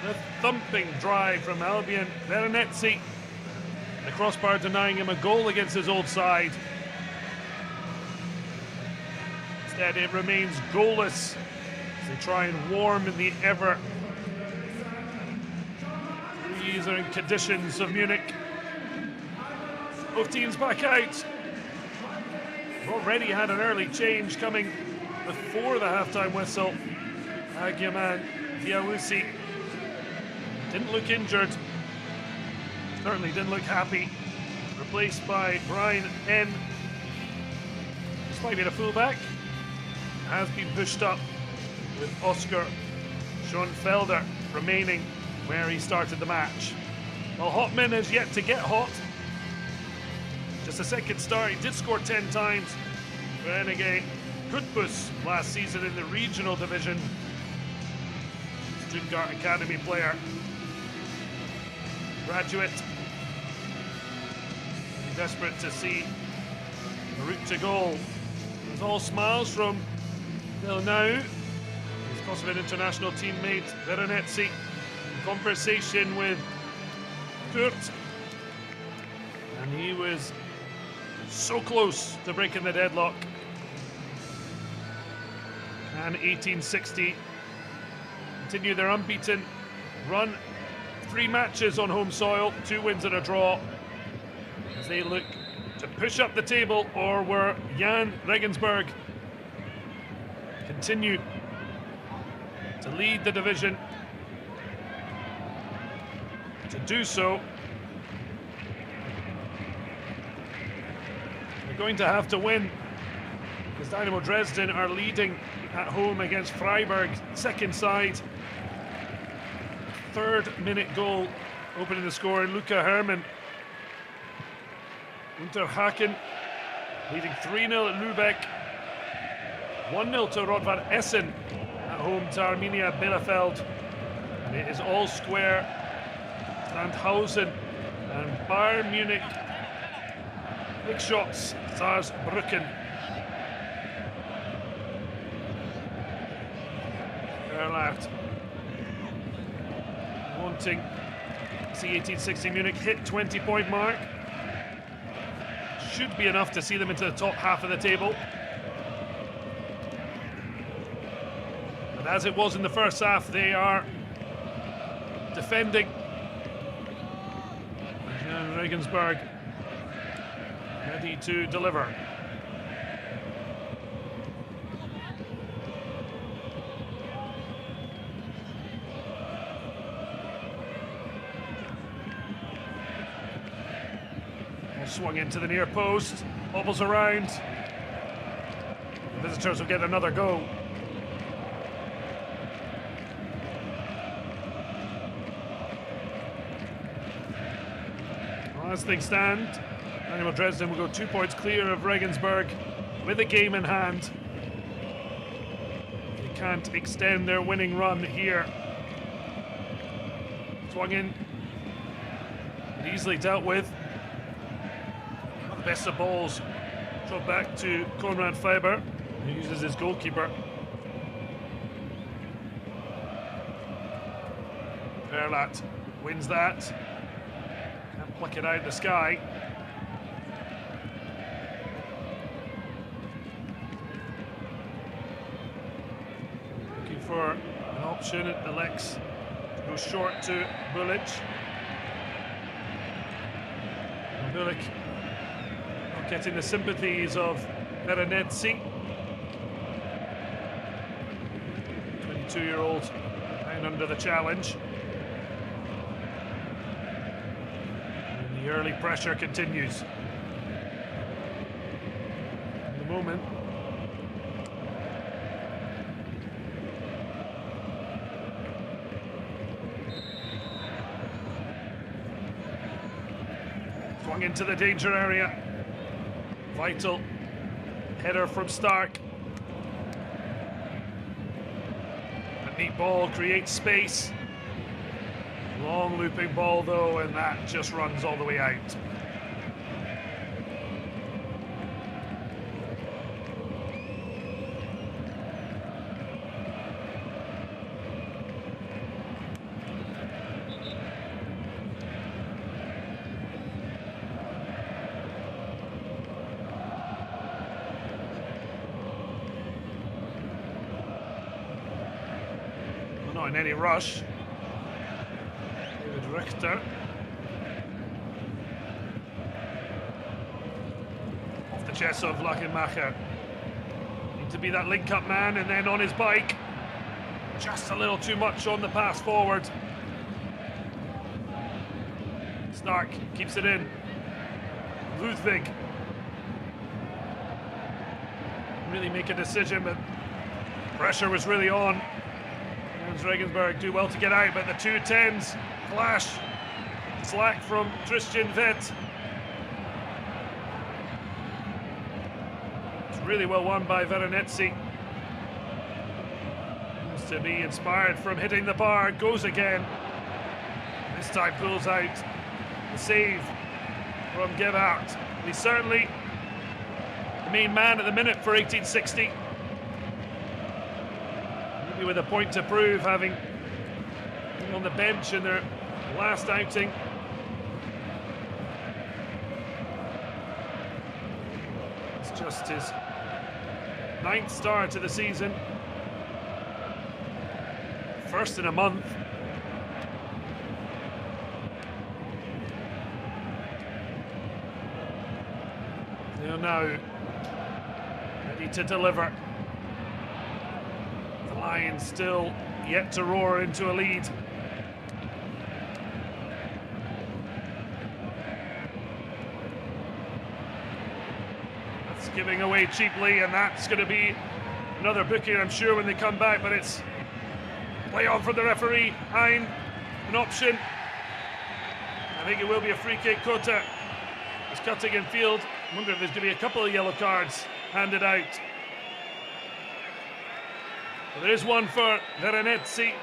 the thumping drive from Albion Veronesi. The crossbar denying him a goal against his old side. Instead, it remains goalless as they try and warm in the ever freezing conditions of Munich. Both teams back out. We've already had an early change coming before the halftime whistle. Agyaman Diawusi didn't look injured. Certainly didn't look happy. Replaced by Brian N. This might be the fullback. Has been pushed up with Oscar Schoenfelder remaining where he started the match. Well, Hotman has yet to get hot. Just a second start. He did score 10 times for Renegade Cottbus last season in the regional division. Stuttgart Academy player. Graduate. Desperate to see a route to goal. It's all smiles from Villeneuve. His Kosovan international teammate Veronesi. Conversation with Kurt. And he was so close to breaking the deadlock. And 1860 continue their unbeaten run. 3 matches on home soil, 2 wins and a draw. As they look to push up the table, or were Jahn Regensburg continue to lead the division. To do so, they're going to have to win, because Dynamo Dresden are leading at home against Freiburg, second side. 3rd minute goal opening the score in Luca Hermann. Unterhaken leading 3-0 at Lübeck. 1-0 to Rot-Var Essen at home to Arminia Bielefeld. And it is all square. Sandhausen and Bayern Munich. Big shots, Saarbrücken. Erlaert wanting to see 1860 Munich hit 20-point mark. Should be enough to see them into the top half of the table. And as it was in the first half, they are defending. Jahn Regensburg ready to deliver. Swung into the near post, bobbles around. The visitors will get another go. Well, as things stand, Dynamo Dresden will go 2 points clear of Regensburg with a game in hand. They can't extend their winning run here. Swung in, but easily dealt with. Best of balls, throw back to Konrad Faber, who uses his goalkeeper. Erlaert wins that. Can't pluck it out of the sky. Looking for an option, it elects to go short to Bulic. And Bulic getting the sympathies of Veronesi. 22-year-old down under the challenge. early pressure continues. At the moment, swung into the danger area. Vital header from Stark. A neat ball creates space. Long looping ball though, and that just runs all the way out. Well, not in any rush. Richter. Off the chest of Lachenmacher. Need to be that link-up man, and then on his bike. Just a little too much on the pass forward. Stark keeps it in. Ludwig. Really make a decision, but pressure was really on. Jahn Regensburg do well to get out, but the 2-10s clash. Slack from Christian Vett. It's really well won by Veronesi. Seems to be inspired from hitting the bar. Goes again. This time pulls out the save from Gebhardt. He's certainly the main man at the minute for 1860. Maybe with a point to prove, having been on the bench in their last outing. It's just his 9th start to the season. First in a month. They're now ready to deliver. The Lions still yet to roar into a lead. Giving away cheaply, and that's going to be another booking, I'm sure, when they come back. But it's play on from the referee. Hein, an option. I think it will be a free kick. Kota is cutting in field. I wonder if there's going to be a couple of yellow cards handed out. But there is one for Veronesi.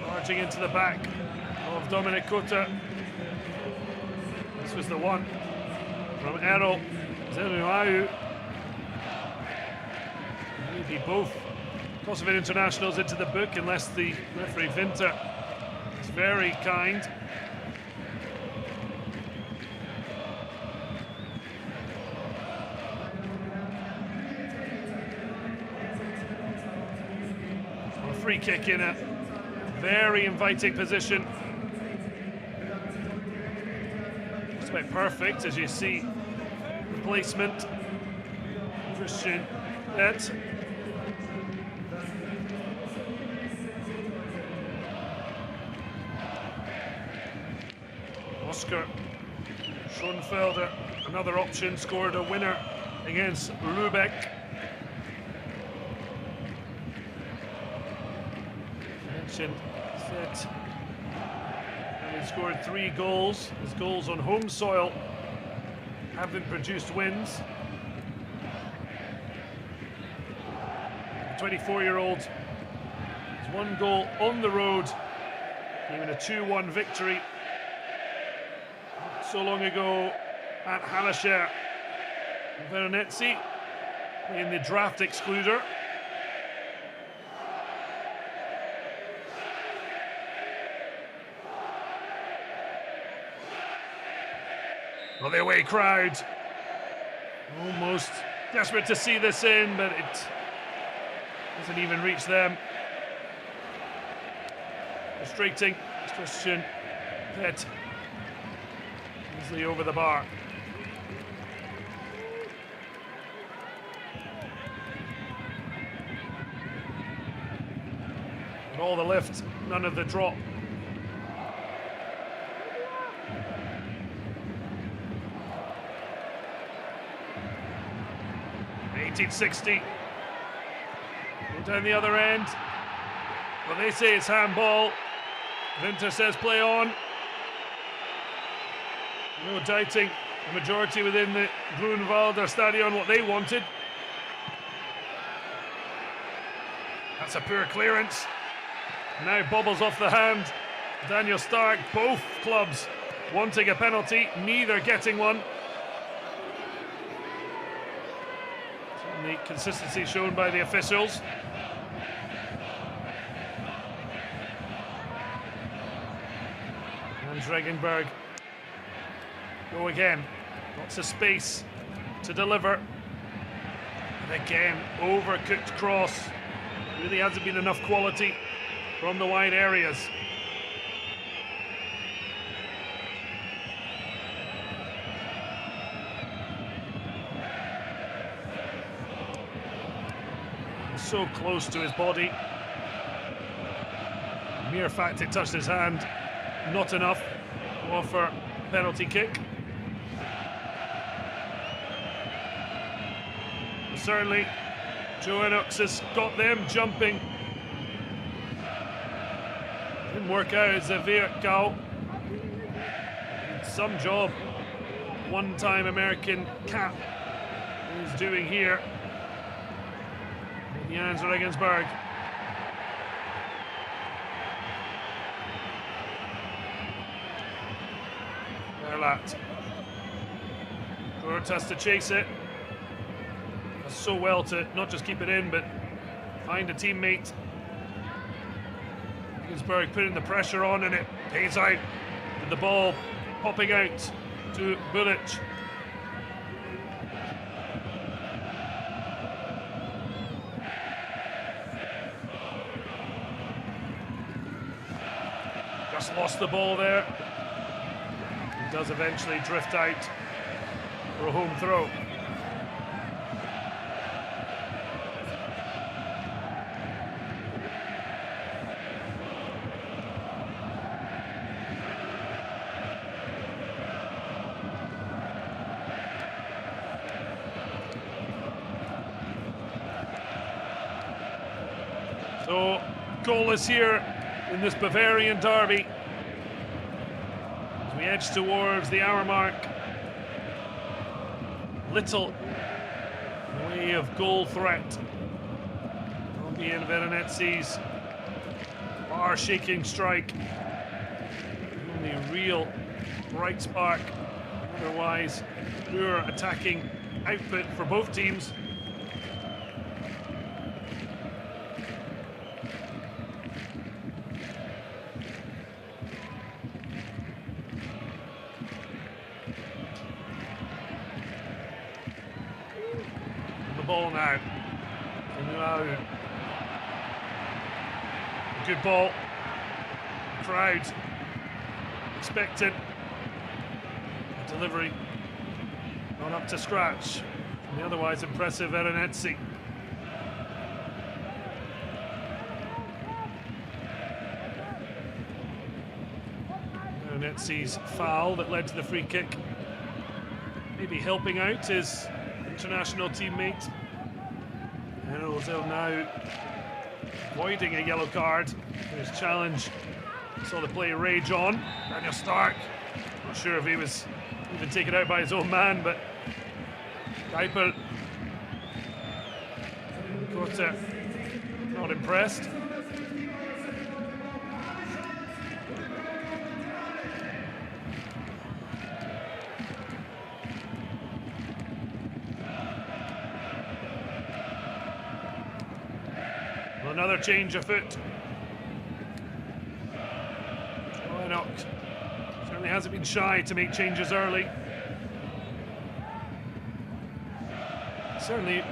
Marching into the back of Dominic Kota. This was the one from Errol Zenuau. Maybe both Kosovo internationals into the book, unless the referee Winter is very kind. A free kick in a very inviting position. Quite perfect, as you see the placement. Christian Vett. Oscar Schoenfelder, another option, scored a winner against Lübeck. Mentioned Vett. He scored 3 goals. His goals on home soil haven't produced wins. The 24-year-old has 1 goal on the road, came in a 2-1 victory not so long ago at Hallescher. Veronesi in the draft excluder. Well, the away crowd almost desperate to see this in, but it doesn't even reach them. Frustrating. Christian Vett easily over the bar. But All the lift, none of the drop. $18.60. Go down the other end. Well, they say it's handball. Winter says play on. No doubting the majority within the Grunwalder Stadion what they wanted. That's a poor clearance. Now bobbles off the hand. Daniel Stark, both clubs wanting a penalty, neither getting one. Certainly consistency shown by the officials. Jahn Regensburg go again. Lots of space to deliver. And again, overcooked cross. Really hasn't been enough quality from the wide areas. So close to his body. The mere fact it touched his hand, not enough to offer penalty kick. Certainly, Johanux has got them jumping. Didn't work out as a Virkau. Some job. One-time American cap is doing here. Jahn Regensburg. Verlat. Kurt has to chase it. Does so well to not just keep it in, but find a teammate. Regensburg putting the pressure on, and it pays out with the ball popping out to Bulic. Just lost the ball there. It does eventually drift out for a home throw. So, goalless here in this Bavarian derby. As we edge towards the hour mark. Little way of goal threat. Robbie and Veronetzi's bar-shaking strike. The only real bright spark. Otherwise, poor attacking output for both teams. Ball now. Good ball. Crowd expectant. Delivery not up to scratch from the otherwise impressive Veronetzi. Veronetzi's foul that led to the free kick. Maybe helping out his international teammate. And Ozil now avoiding a yellow card. His challenge saw the play rage on. Daniel Stark, not sure if he was even taken out by his own man, but Kuiper not impressed. Another change of foot. Johanuk certainly hasn't been shy to make changes early. Certainly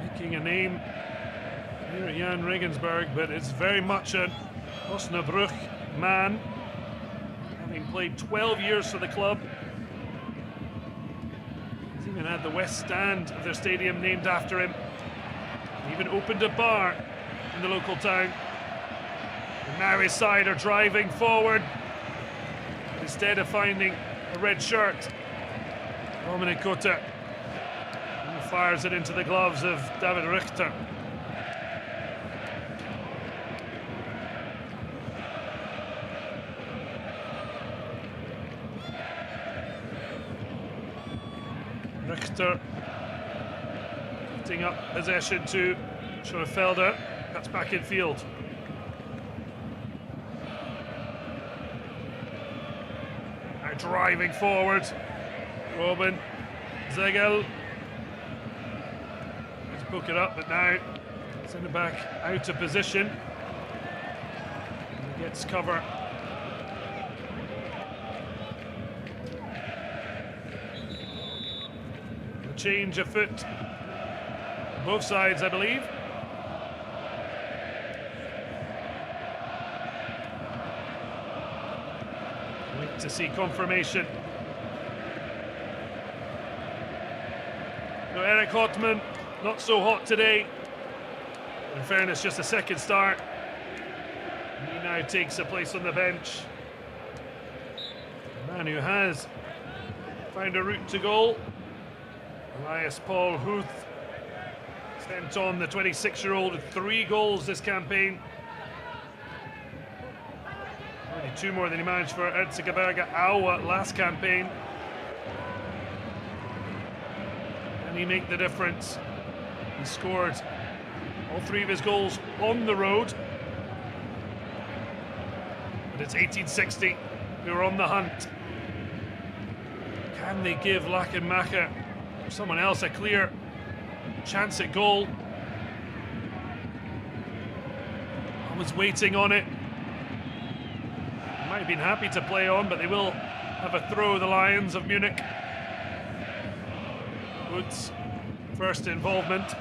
making a name here at Jahn Regensburg, but it's very much an Osnabrück man, having played 12 years for the club. He's even had the west stand of their stadium named after him. Even opened a bar in the local town. And now his side are driving forward. Instead of finding a red shirt, Dominik Kotter fires it into the gloves of David Richter. Richter lifting up possession to Schoenfelder. Cuts back in field. Now driving forward. Robin Zegel. Let's book it up, but now send it back out of position. And he gets cover. Change of foot, both sides, I believe. Wait to see confirmation. No, Eric Hotman, not so hot today. In fairness, just a second start. He now takes a place on the bench. A man who has found a route to goal. Elias Paul Huth sent on the 26-year-old with 3 goals this campaign. Only 2 more than he managed for Erzgebirge Aue last campaign. And he made the difference. He scored all 3 of his goals on the road. But it's 1860 who are on the hunt. Can they give Lachenmacher someone else a clear chance at goal? I was waiting on it. Might have been happy to play on, but they will have a throw, the Lions of Munich. Woods' first involvement.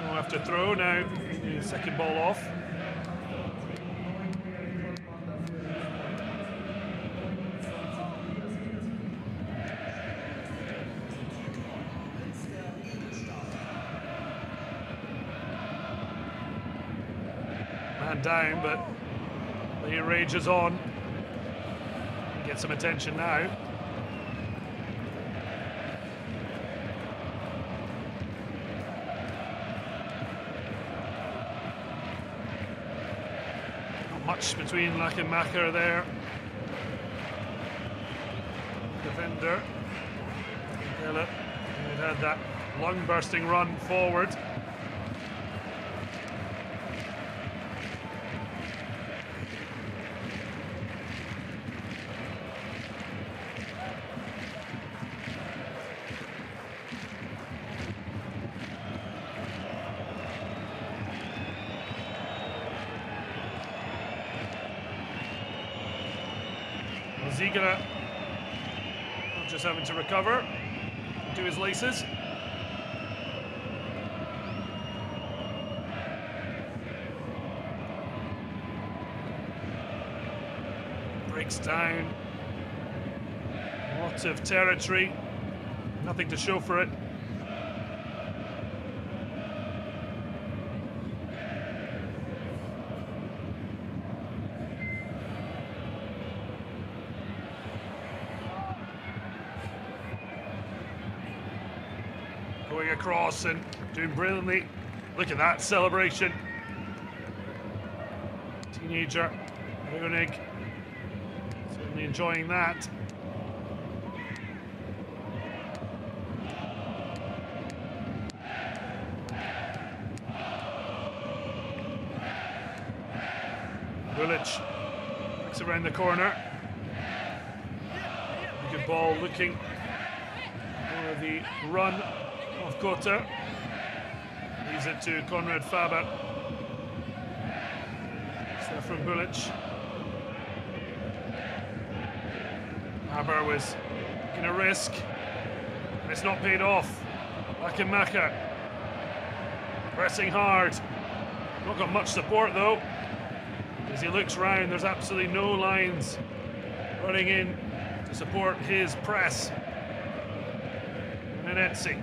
No after throw now. The second ball off. Man down, but he rages on. Get some attention now. Not much between Lachenmacher there. Defender. He had that lung-bursting run forward. Ziegler not just having to recover, do his laces. Breaks down. Lots of territory, nothing to show for it. Going across and doing brilliantly. Look at that celebration. Teenager Reunig certainly enjoying that. Bulic looks around the corner. Good ball looking for the run of Kotter. Leaves it to Konrad Faber. Stefan Bulic. Faber was taking a risk, and it's not paid off. Lachenmacher pressing hard. Not got much support though. As he looks round, there's absolutely no lines running in to support his press. Nenetzi.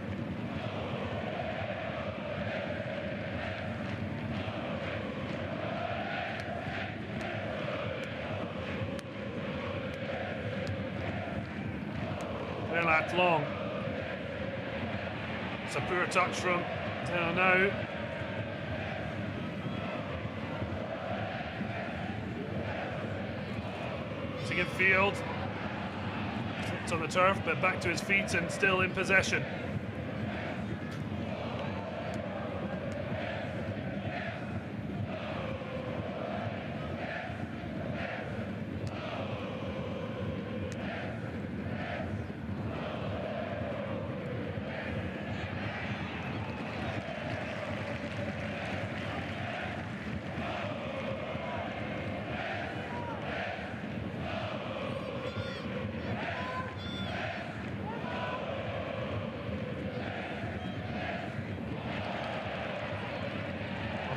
Verlat long. It's a poor touch from now. In field, it's on the turf, but back to his feet and still in possession.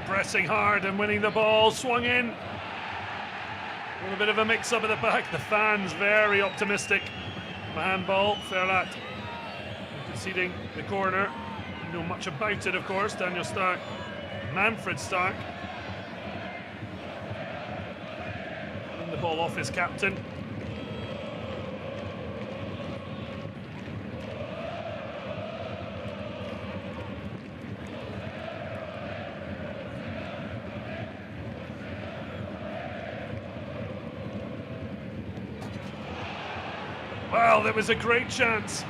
Pressing hard and winning the ball, swung in. A little bit of a mix-up at the back. The fans very optimistic. The handball, Verlat conceding the corner. You know much about it, of course. Daniel Stark, Manfred Stark. And the ball off his captain. Well, there was a great chance.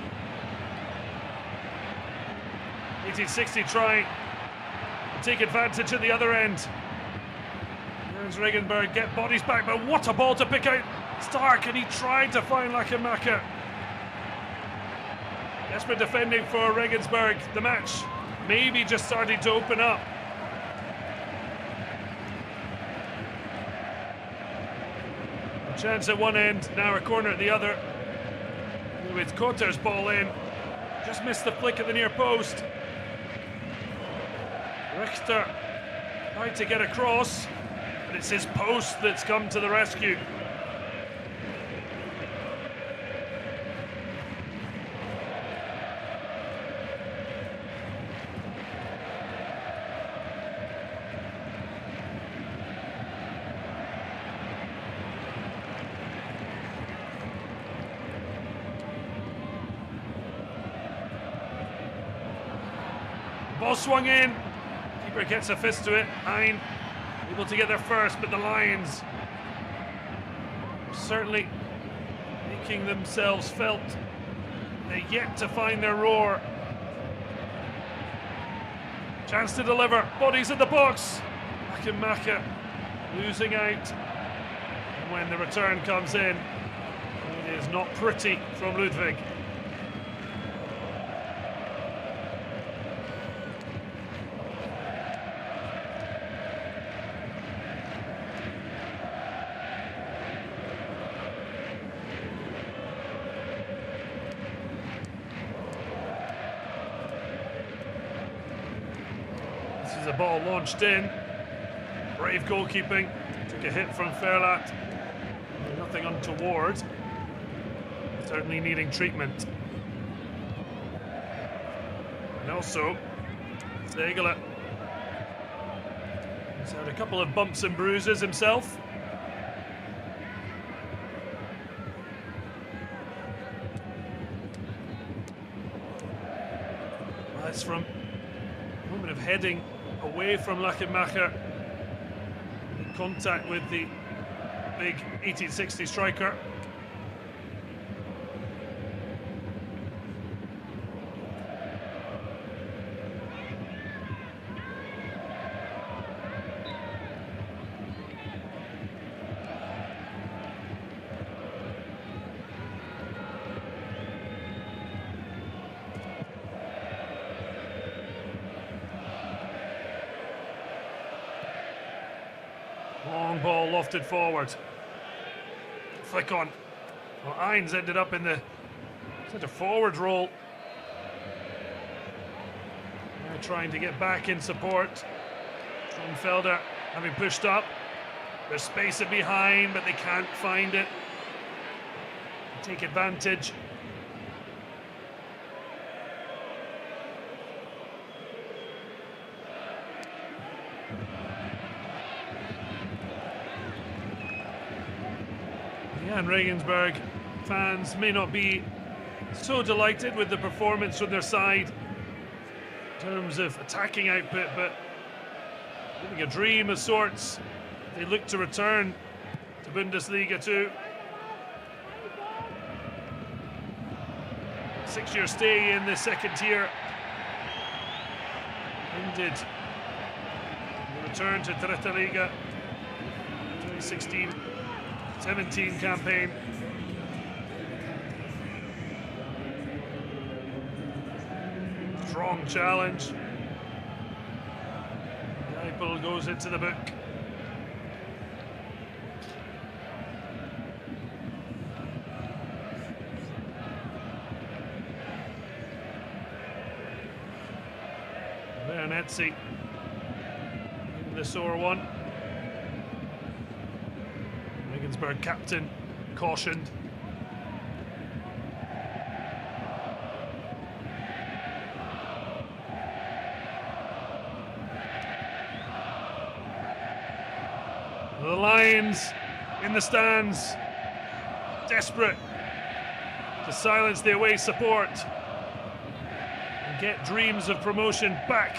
1860 trying to take advantage at the other end. Jahn Regensburg get bodies back, but what a ball to pick out Stark, and he tried to find Lakamaka. Desperate defending for Regensburg. The match maybe just starting to open up. A chance at one end, now a corner at the other. With Kotter's ball in, just missed the flick at the near post. Richter tried to get across, but it's his post that's come to the rescue. Ball swung in, keeper gets a fist to it. Hein able to get there first, but the Lions certainly making themselves felt. They're yet to find their roar. Chance to deliver, bodies in the box. Lakamaka losing out. And when the return comes in, it is not pretty from Ludwig. The ball launched in. Brave goalkeeping. Took a hit from Verlat. Nothing untoward. Certainly needing treatment. And also, Zegala. He's had a couple of bumps and bruises himself. That's from a moment of heading away from Lakamaka, in contact with the big 1860 striker. Long ball lofted forward. Flick on. Well, Hines ended up in the centre forward role. Now trying to get back in support. Schoenfelder having pushed up. There's space in behind, but they can't find it. take advantage. Jahn Regensburg fans may not be so delighted with the performance from their side in terms of attacking output, but living a dream of sorts. They look to return to Bundesliga 2. 6-year stay in the second tier ended. The return to Dritte Liga 2016-17 campaign. Strong challenge. Geipel goes into the book. Bernetzi in the sore one. Regensburg captain cautioned. The Lions in the stands, desperate to silence the away support and get dreams of promotion back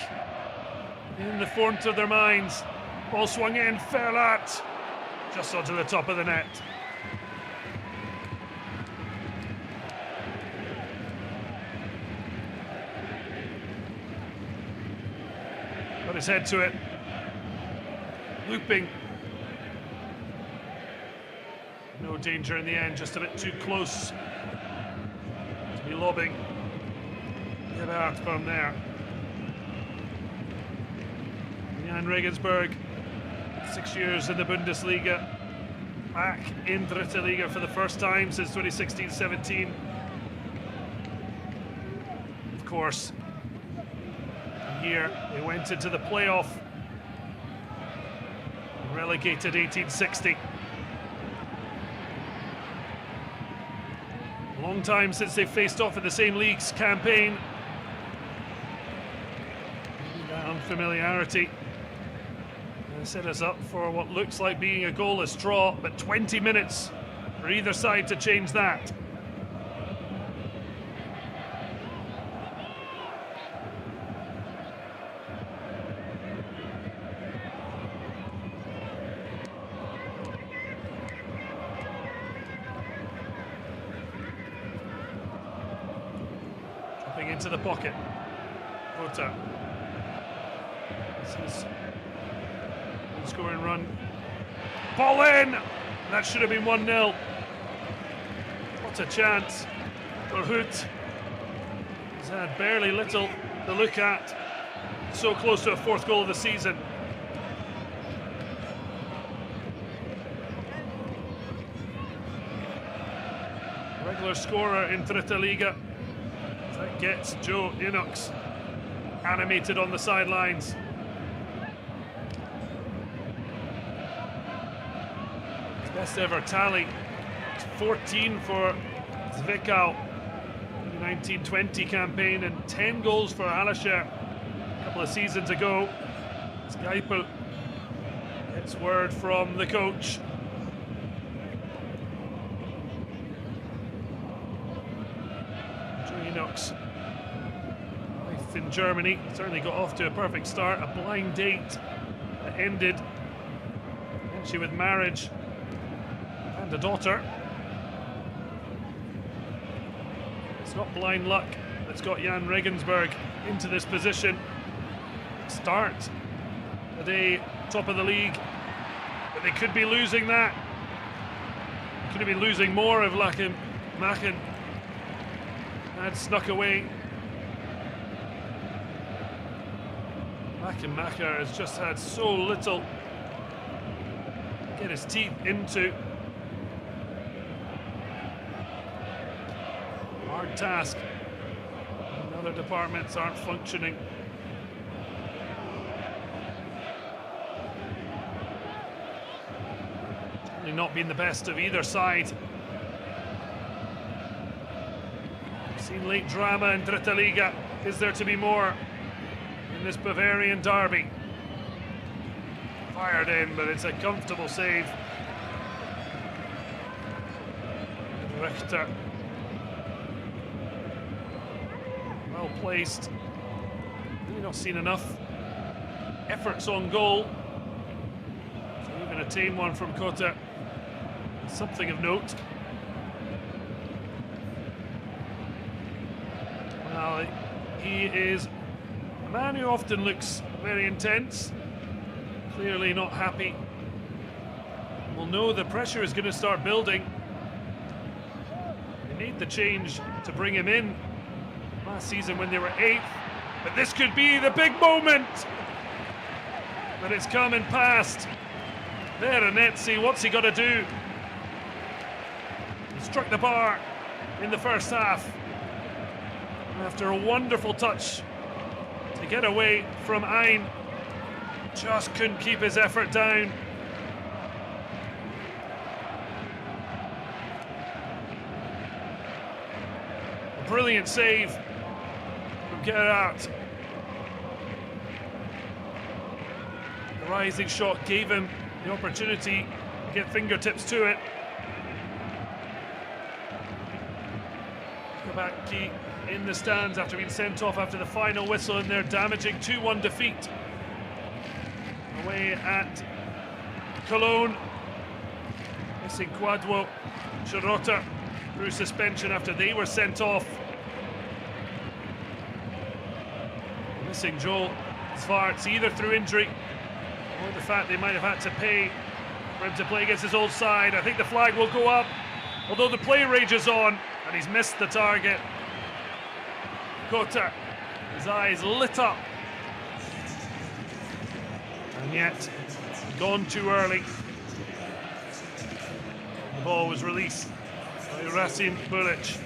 in the front of their minds. Ball swung in, Ferlat, just onto the top of the net. Got his head to it, looping. No danger in the end, just a bit too close to be lobbing. Get out from there. Jahn Regensburg, 6 years in the Bundesliga, back in Dritte Liga for the first time since 2016-17. Of course, here they went into the playoff, relegated 1860. Long time since they faced off in the same league's campaign. That unfamiliarity set us up for what looks like being a goalless draw, but 20 minutes for either side to change that. Dropping into the pocket. Rota. This is scoring run. Ball in! That should have been 1-0. What a chance for Hoot. He's had barely little to look at. So close to a fourth goal of the season. Regular scorer in Dritte Liga. That gets Joe Inox animated on the sidelines. Best ever tally, 14 for Zwickau in the 1920 campaign and 10 goals for Alasher a couple of seasons ago. Geipel gets word from the coach. Inox, life in Germany, certainly got off to a perfect start. A blind date that ended eventually with marriage and a daughter. It's not blind luck that's got Jahn Regensburg into this position. Start the day top of the league, but they could be losing that. Could have been losing more if Machen had snuck away. Macher has just had so little to get his teeth into. Hard task. And other departments aren't functioning. Certainly not been the best of either side Seen late drama in Dritte Liga. Is there to be more in this Bavarian derby? Fired in, but it's a comfortable save. Richter. Well placed. Really not seen enough efforts on goal to even attain one from Kota. Something of note. Well, he is a man who often looks very intense, clearly not happy. We'll know the pressure is going to start building. They need the change to bring him in last season when they were 8th, but this could be the big moment. But it's come and passed. Veronesi, what's he got to do? He struck the bar in the first half after a wonderful touch to get away from Ein. Just couldn't keep his effort down. A brilliant save from Gerhardt. The rising shot gave him the opportunity to get fingertips to it. Kabaki in the stands after being sent off after the final whistle in their damaging 2-1 defeat away at Cologne. Missing Kwadwo, Shirota through suspension after they were sent off. Missing Joel Svarts either through injury or the fact they might have had to pay for him to play against his old side. I think the flag will go up, although the play rages on and he's missed the target. Kota, his eyes lit up, and yet gone too early. The ball was released by Rasim Buric.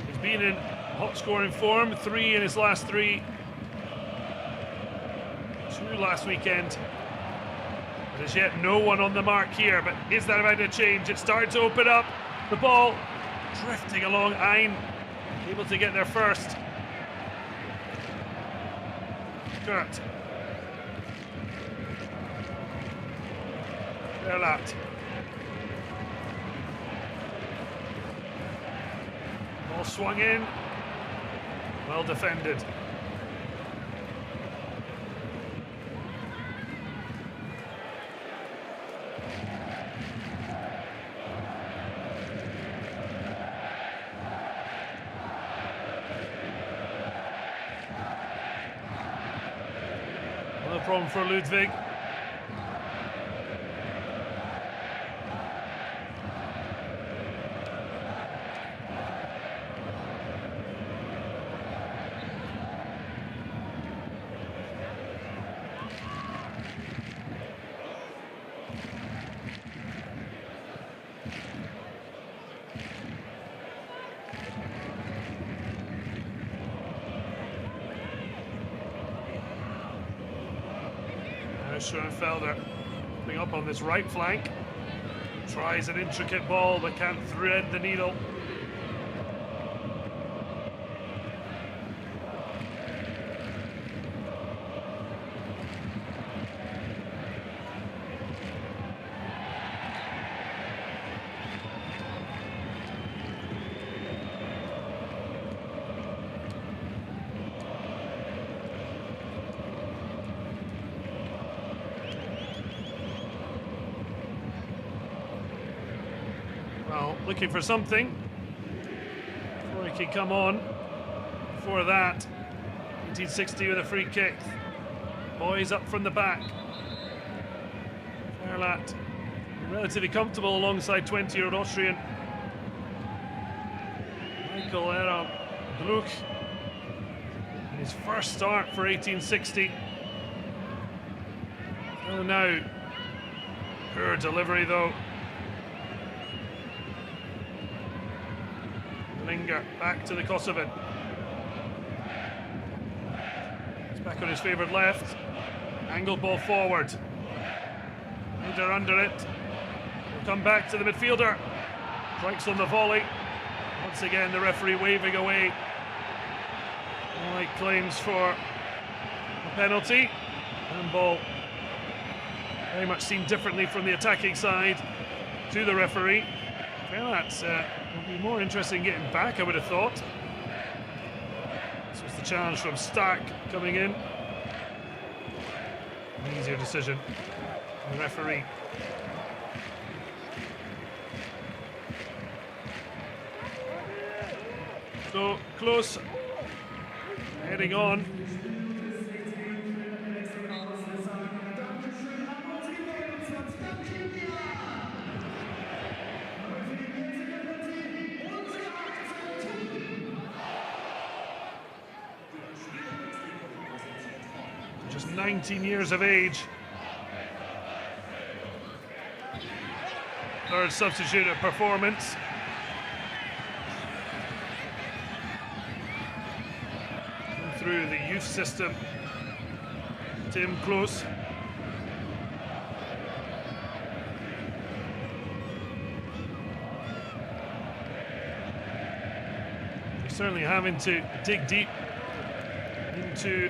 He's been in hot scoring form, 3 in his last 3. 2 last weekend. There's yet no one on the mark here, but is that about to change? It's starting to open up. The ball drifting along, Ein able to get there first. Kurt. Verlat. Ball swung in. Well defended. Problem for Ludwig. Schoenfelder putting up on this right flank, tries an intricate ball but can't thread the needle. Well, looking for something before he can come on. Before that, 1960 with a free kick. Boys up from the back. Verlat relatively comfortable alongside 20-year-old Austrian Michael Era Gluck. His first start for 1860. Oh, now, poor delivery though. Linger back to the Kosovan. He's back on his favoured left. Angled ball forward. Leader under it. Will come back to the midfielder. Strikes on the volley. Once again, the referee waving away. White claims for a penalty. Handball very much seen differently from the attacking side to the referee. Well, that will be more interesting getting back, I would have thought. This was the challenge from Stack coming in. An easier decision. The referee. So close, heading on. Just 19 years of age. Third substitute performance. Through the youth system. Tim Close. They're certainly having to dig deep into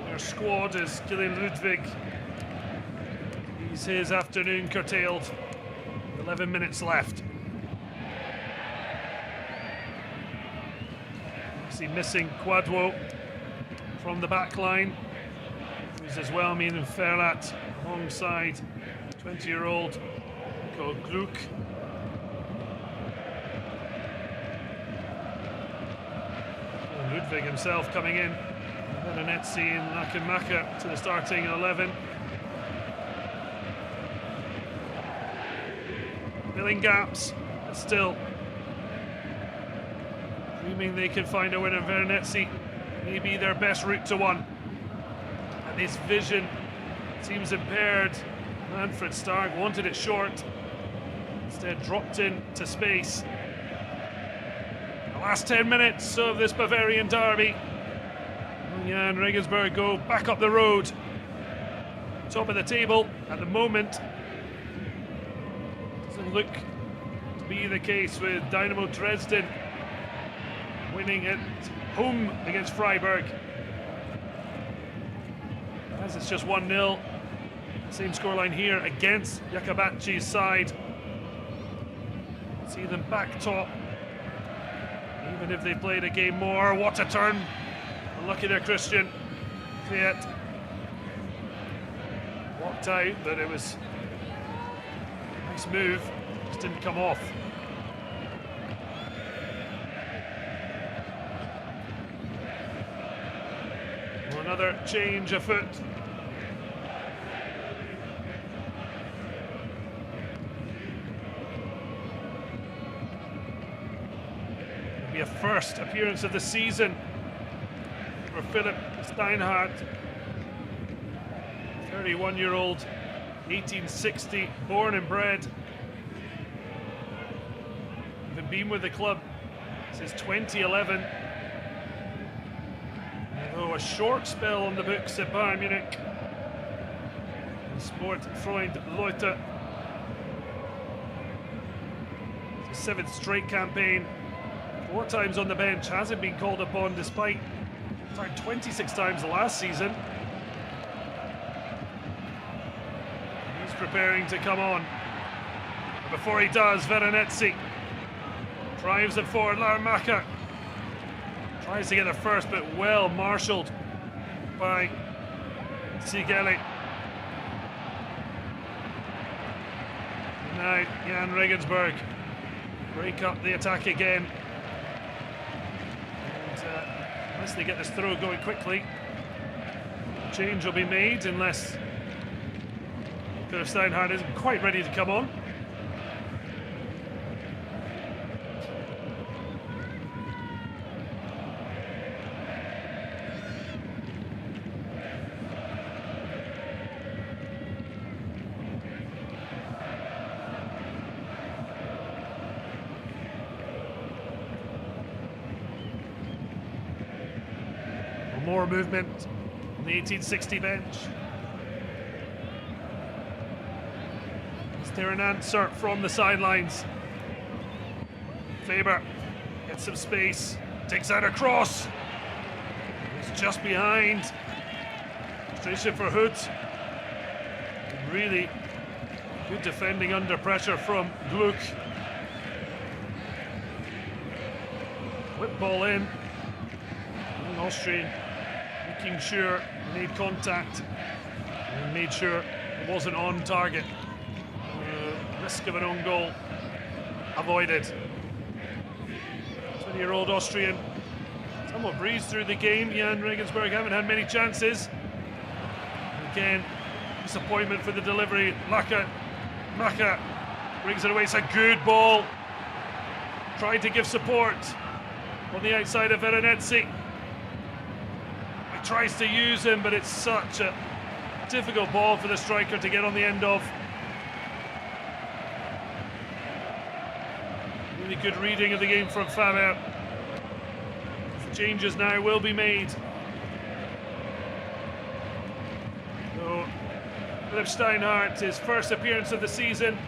their squad as Gillian Ludwig. He's his afternoon curtailed. 11 minutes left. Missing Quadwo from the back line, who's as well meaning Ferlat alongside 20-year-old Gluck. Ludwig himself coming in. Veronetzi and Lakenmacher to the starting 11. Filling gaps, but still assuming they can find a winner. Veronetzi may be their best route to one. And his vision seems impaired. Manfred Stark wanted it short, instead dropped in to space. The last 10 minutes of this Bavarian derby. Jahn Regensburg go back up the road. Top of the table at the moment. Doesn't look to be the case with Dynamo Dresden winning at home against Freiburg. As it's just 1-0. Same scoreline here against Jakabachi's side. See them back top. Even if they played a game more. What a turn. Unlucky there, Christian. Fiat walked out, but it was a nice move. Just didn't come off. Another change afoot. It'll be a first appearance of the season for Philipp Steinhardt. 31-year-old, 1860, born and bred. Even been with the club since 2011. A short spell on the books at Bayern Munich. Sportfreund Leute. It's a 7th straight campaign. 4 times on the bench. Hasn't been called upon despite starting 26 times last season. He's preparing to come on. But before he does, Veronetzi drives it forward. Larmacher tries to get there first, but well marshalled by Sigeli. Now Jahn Regensburg break up the attack again. And, unless they get this throw going quickly, change will be made unless Philipp Steinhardt isn't quite ready to come on. More movement on the 1860 bench. Is there an answer from the sidelines? Faber gets some space, takes out a cross. He's just behind. Frustration for Hood. Really good defending under pressure from Gluck. Whip ball in. And Austrian making sure he made contact and made sure it wasn't on target. Risk of an own goal avoided. 20-year-old Austrian somewhat breezed through the game. Jahn Regensburg haven't had many chances. Again, disappointment for the delivery. Maka brings it away. It's a good ball. Tried to give support on the outside of Veronese. He tries to use him, but it's such a difficult ball for the striker to get on the end of. Really good reading of the game from Faber. Changes now will be made. So, Philipp Steinhardt, his first appearance of the season.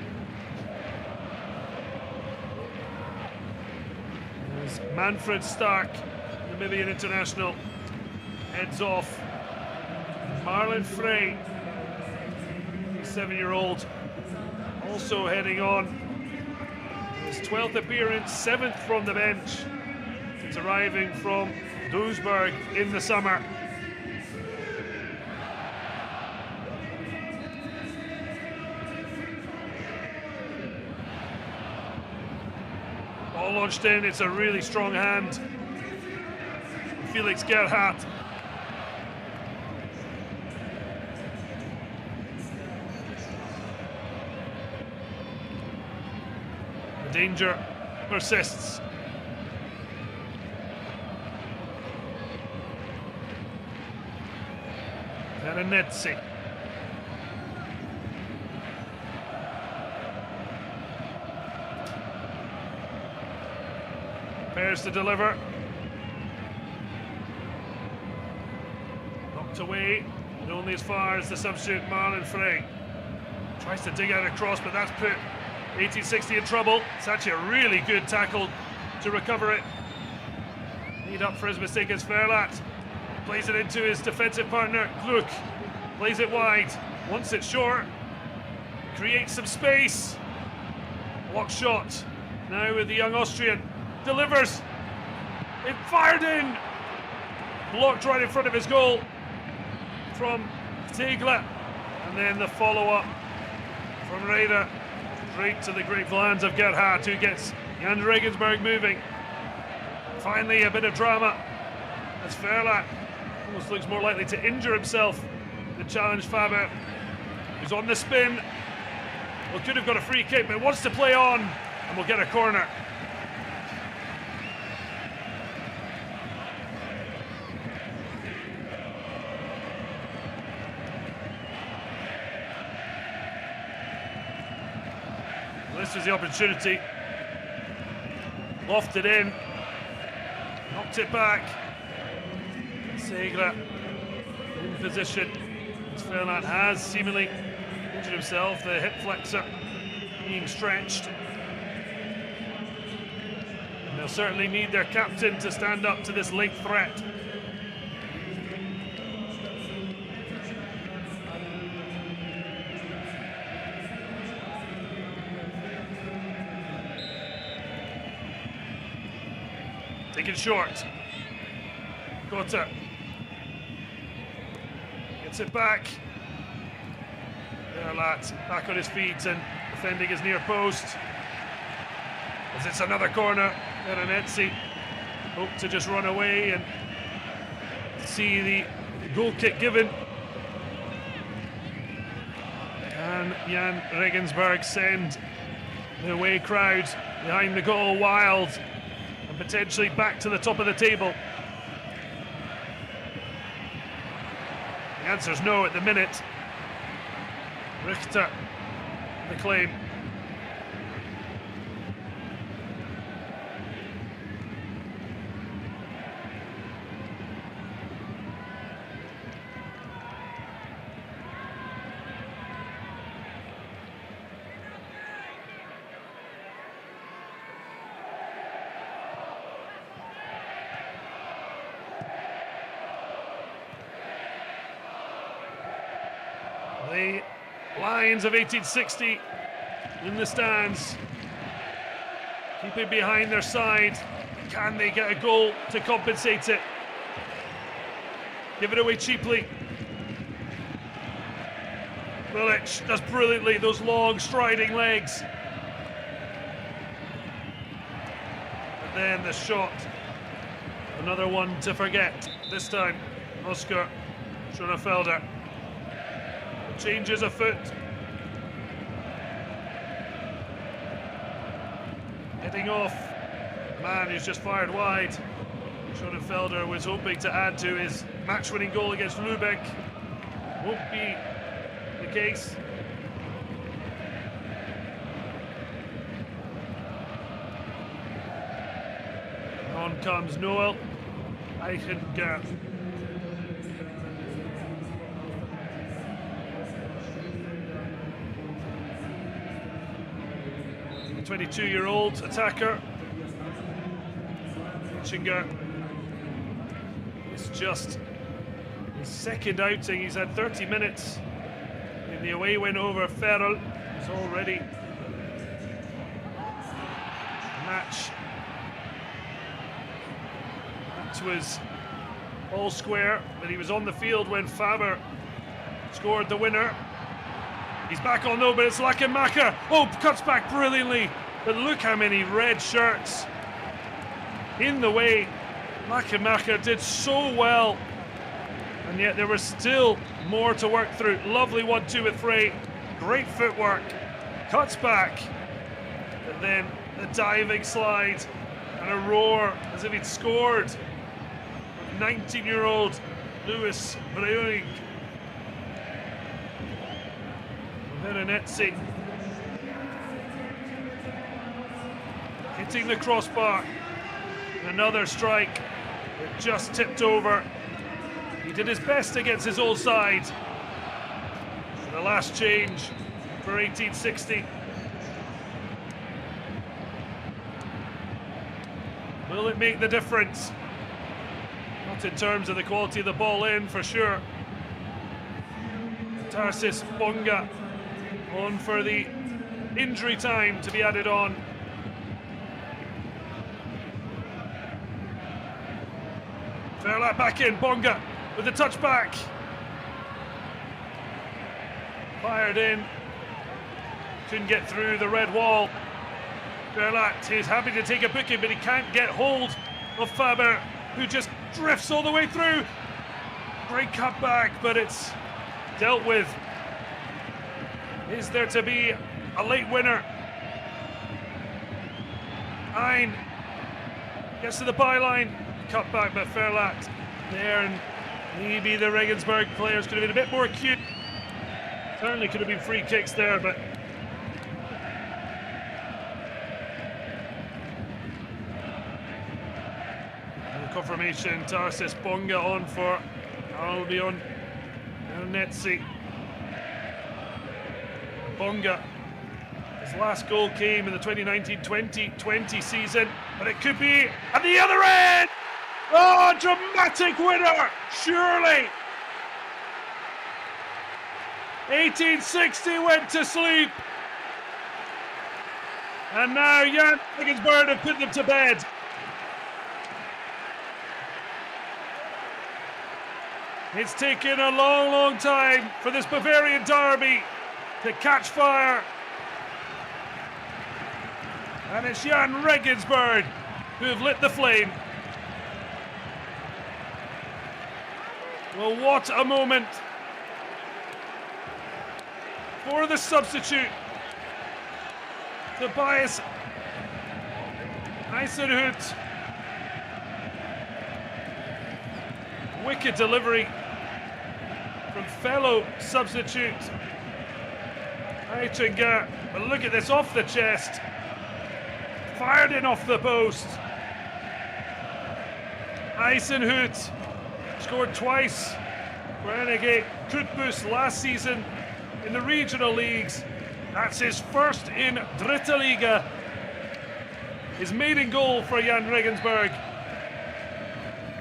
As Manfred Stark, Namibian international, heads off. Marlon Frey, the 7-year-old, also heading on. His 12th appearance, 7th from the bench. It's arriving from Duisburg in the summer. Ball launched in, it's a really strong hand. Felix Gerhardt. The danger persists. Veronese. Prepares to deliver. Knocked away, but only as far as the substitute Marlon Frey. Tries to dig out a cross, but that's put 1860 in trouble. It's actually a really good tackle to recover it. Made up for his mistake as Verlat. Plays it into his defensive partner, Gluck. Plays it wide, wants it short. Creates some space. Block shot. Now with the young Austrian. Delivers. It fired in. Blocked right in front of his goal from Tegler. And then the follow-up from Raider. Straight to the grateful hands of Gerhardt, who gets Jahn Regensburg moving. Finally, a bit of drama as Verlat almost looks more likely to injure himself than challenge Faber, who's on the spin. Well, could have got a free kick, but wants to play on, and we'll get a corner. This was the opportunity. Lofted in, knocked it back. Segler in position. Verlat has seemingly injured himself, the hip flexor being stretched. And they'll certainly need their captain to stand up to this late threat. Taken short. Gota gets it back. Verlat back on his feet and defending his near post. As it's another corner, Veronese hope to just run away and see the goal kick given. And Jahn Regensburg send the away crowd behind the goal wild and potentially back to the top of the table. The answer's no at the minute. Richter, the claim. The Lions of 1860 in the stands, keeping behind their side. Can they get a goal to compensate it? Give it away cheaply. Milic does brilliantly, those long striding legs. And then the shot. Another one to forget. This time, Oscar Schoenfelder changes a foot. Heading off. The man who's just fired wide. Schoenfelder was hoping to add to his match-winning goal against Lübeck. Won't be the case. On comes Noel Eichinger. The 22-year-old attacker. Eichinger. It's just his second outing. He's had 30 minutes in the away win over Ferrol. He's already match. That was all square, but he was on the field when Faber scored the winner. He's back on though, but it's Lakenmacher. Oh, cuts back brilliantly. But look how many red shirts in the way. Lakenmacher did so well, and yet there was still more to work through. Lovely 1-2 with Frey. Great footwork. Cuts back. And then the diving slide and a roar as if he'd scored. 19-year-old Lewis Breuning. Veronesi hitting the crossbar. Another strike. It just tipped over. He did his best against his old side. The last change for 1860. Will it make the difference? Not in terms of the quality of the ball in, for sure. Tarsis Bonga on for the injury time to be added on. Verlat back in, Bonga with the touchback. Fired in. Couldn't get through the red wall. Verlat is happy to take a booking, but he can't get hold of Faber, who just drifts all the way through. Great cutback, but it's dealt with. Is there to be a late winner? Ein gets to the byline. Cut back by Verlat there, and maybe the Regensburg players could have been a bit more acute. Certainly could have been free kicks there, but confirmation. Tarsis Bonga on for Albion. Netzi. Bonga. His last goal came in the 2019-2020 season, but it could be at the other end. Oh, dramatic winner, surely. 1860 went to sleep. And now Jahn Regensburg have put them to bed. It's taken a long, long time for this Bavarian derby to catch fire. And it's Jahn Regensburg who have lit the flame. Well, what a moment for the substitute, Tobias Eisenhut. Wicked delivery from fellow substitute Eichinger. But look at this, off the chest. Fired in off the post. Eisenhut scored twice for Renegade Cottbus last season in the regional leagues. That's his first in Dritte Liga. His maiden goal for Jahn Regensburg.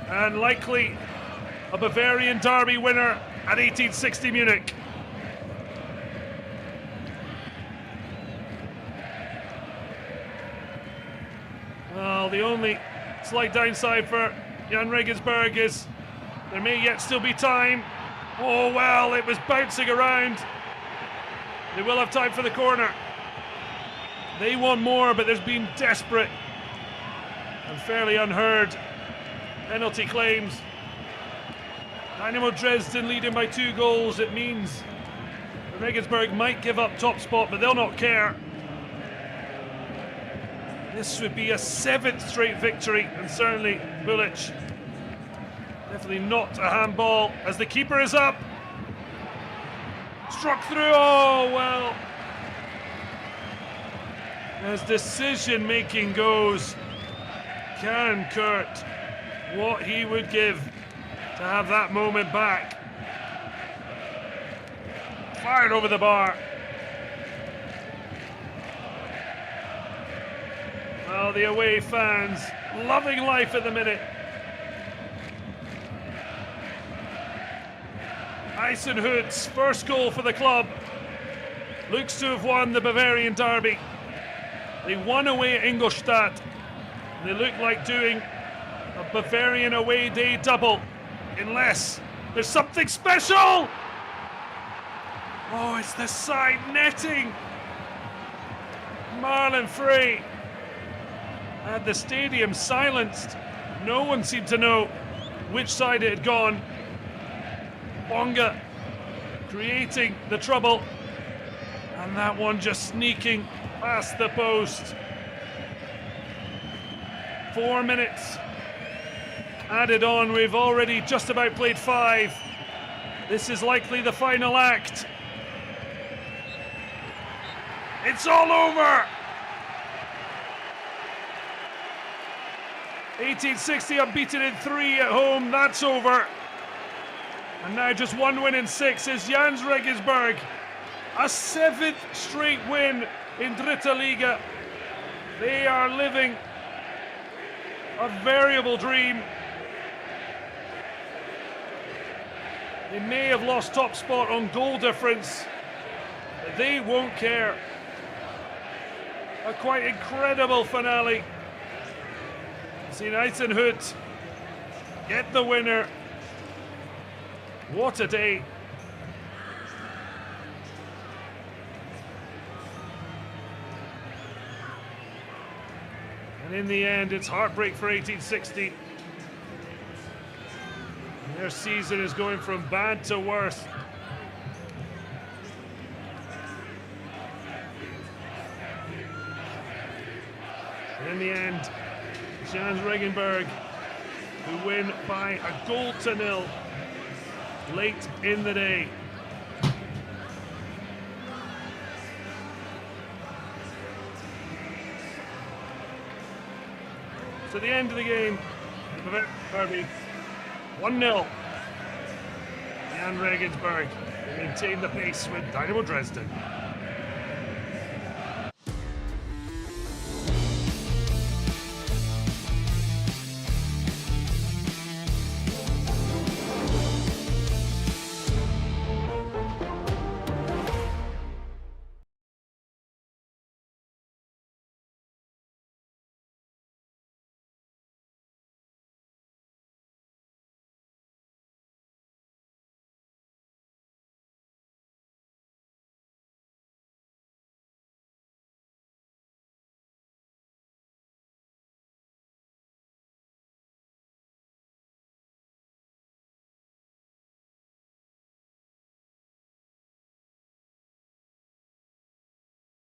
And likely a Bavarian derby winner at 1860 Munich. Well, the only slight downside for Jahn Regensburg is there may yet still be time. Oh, well, it was bouncing around. They will have time for the corner. They want more, but there's been desperate and fairly unheard penalty claims. Dynamo Dresden leading by 2 goals. It means Regensburg might give up top spot, but they'll not care. This would be a 7th straight victory, and certainly Bulic. Definitely not a handball as the keeper is up. Struck through, oh well. As decision making goes, can Kurt what he would give to have that moment back. Fired over the bar. Well, the away fans loving life at the minute. Eisenhut's first goal for the club looks to have won the Bavarian derby. They won away at Ingolstadt. They look like doing a Bavarian away day double, unless there's something special. Oh, it's the side netting. Marlon Frey had the stadium silenced. No one seemed to know which side it had gone. Bonga creating the trouble, and that one just sneaking past the post. 4 minutes added on. We've already just about played 5. This is likely the final act. It's all over. 1860 unbeaten in 3 at home. That's over. And now just 1 win in 6 is Jahn Regensburg. A 7th straight win in Dritte Liga. They are living a variable dream. They may have lost top spot on goal difference, but they won't care. A quite incredible finale. Seen Eisenhut get the winner. What a day. And in the end, it's heartbreak for 1860. Their season is going from bad to worse. And in the end, Jahn Regensburg, who win by a goal to 0 late in the day. So the end of the game, derby, 1-0. Jahn Regensburg maintained the pace with Dynamo Dresden.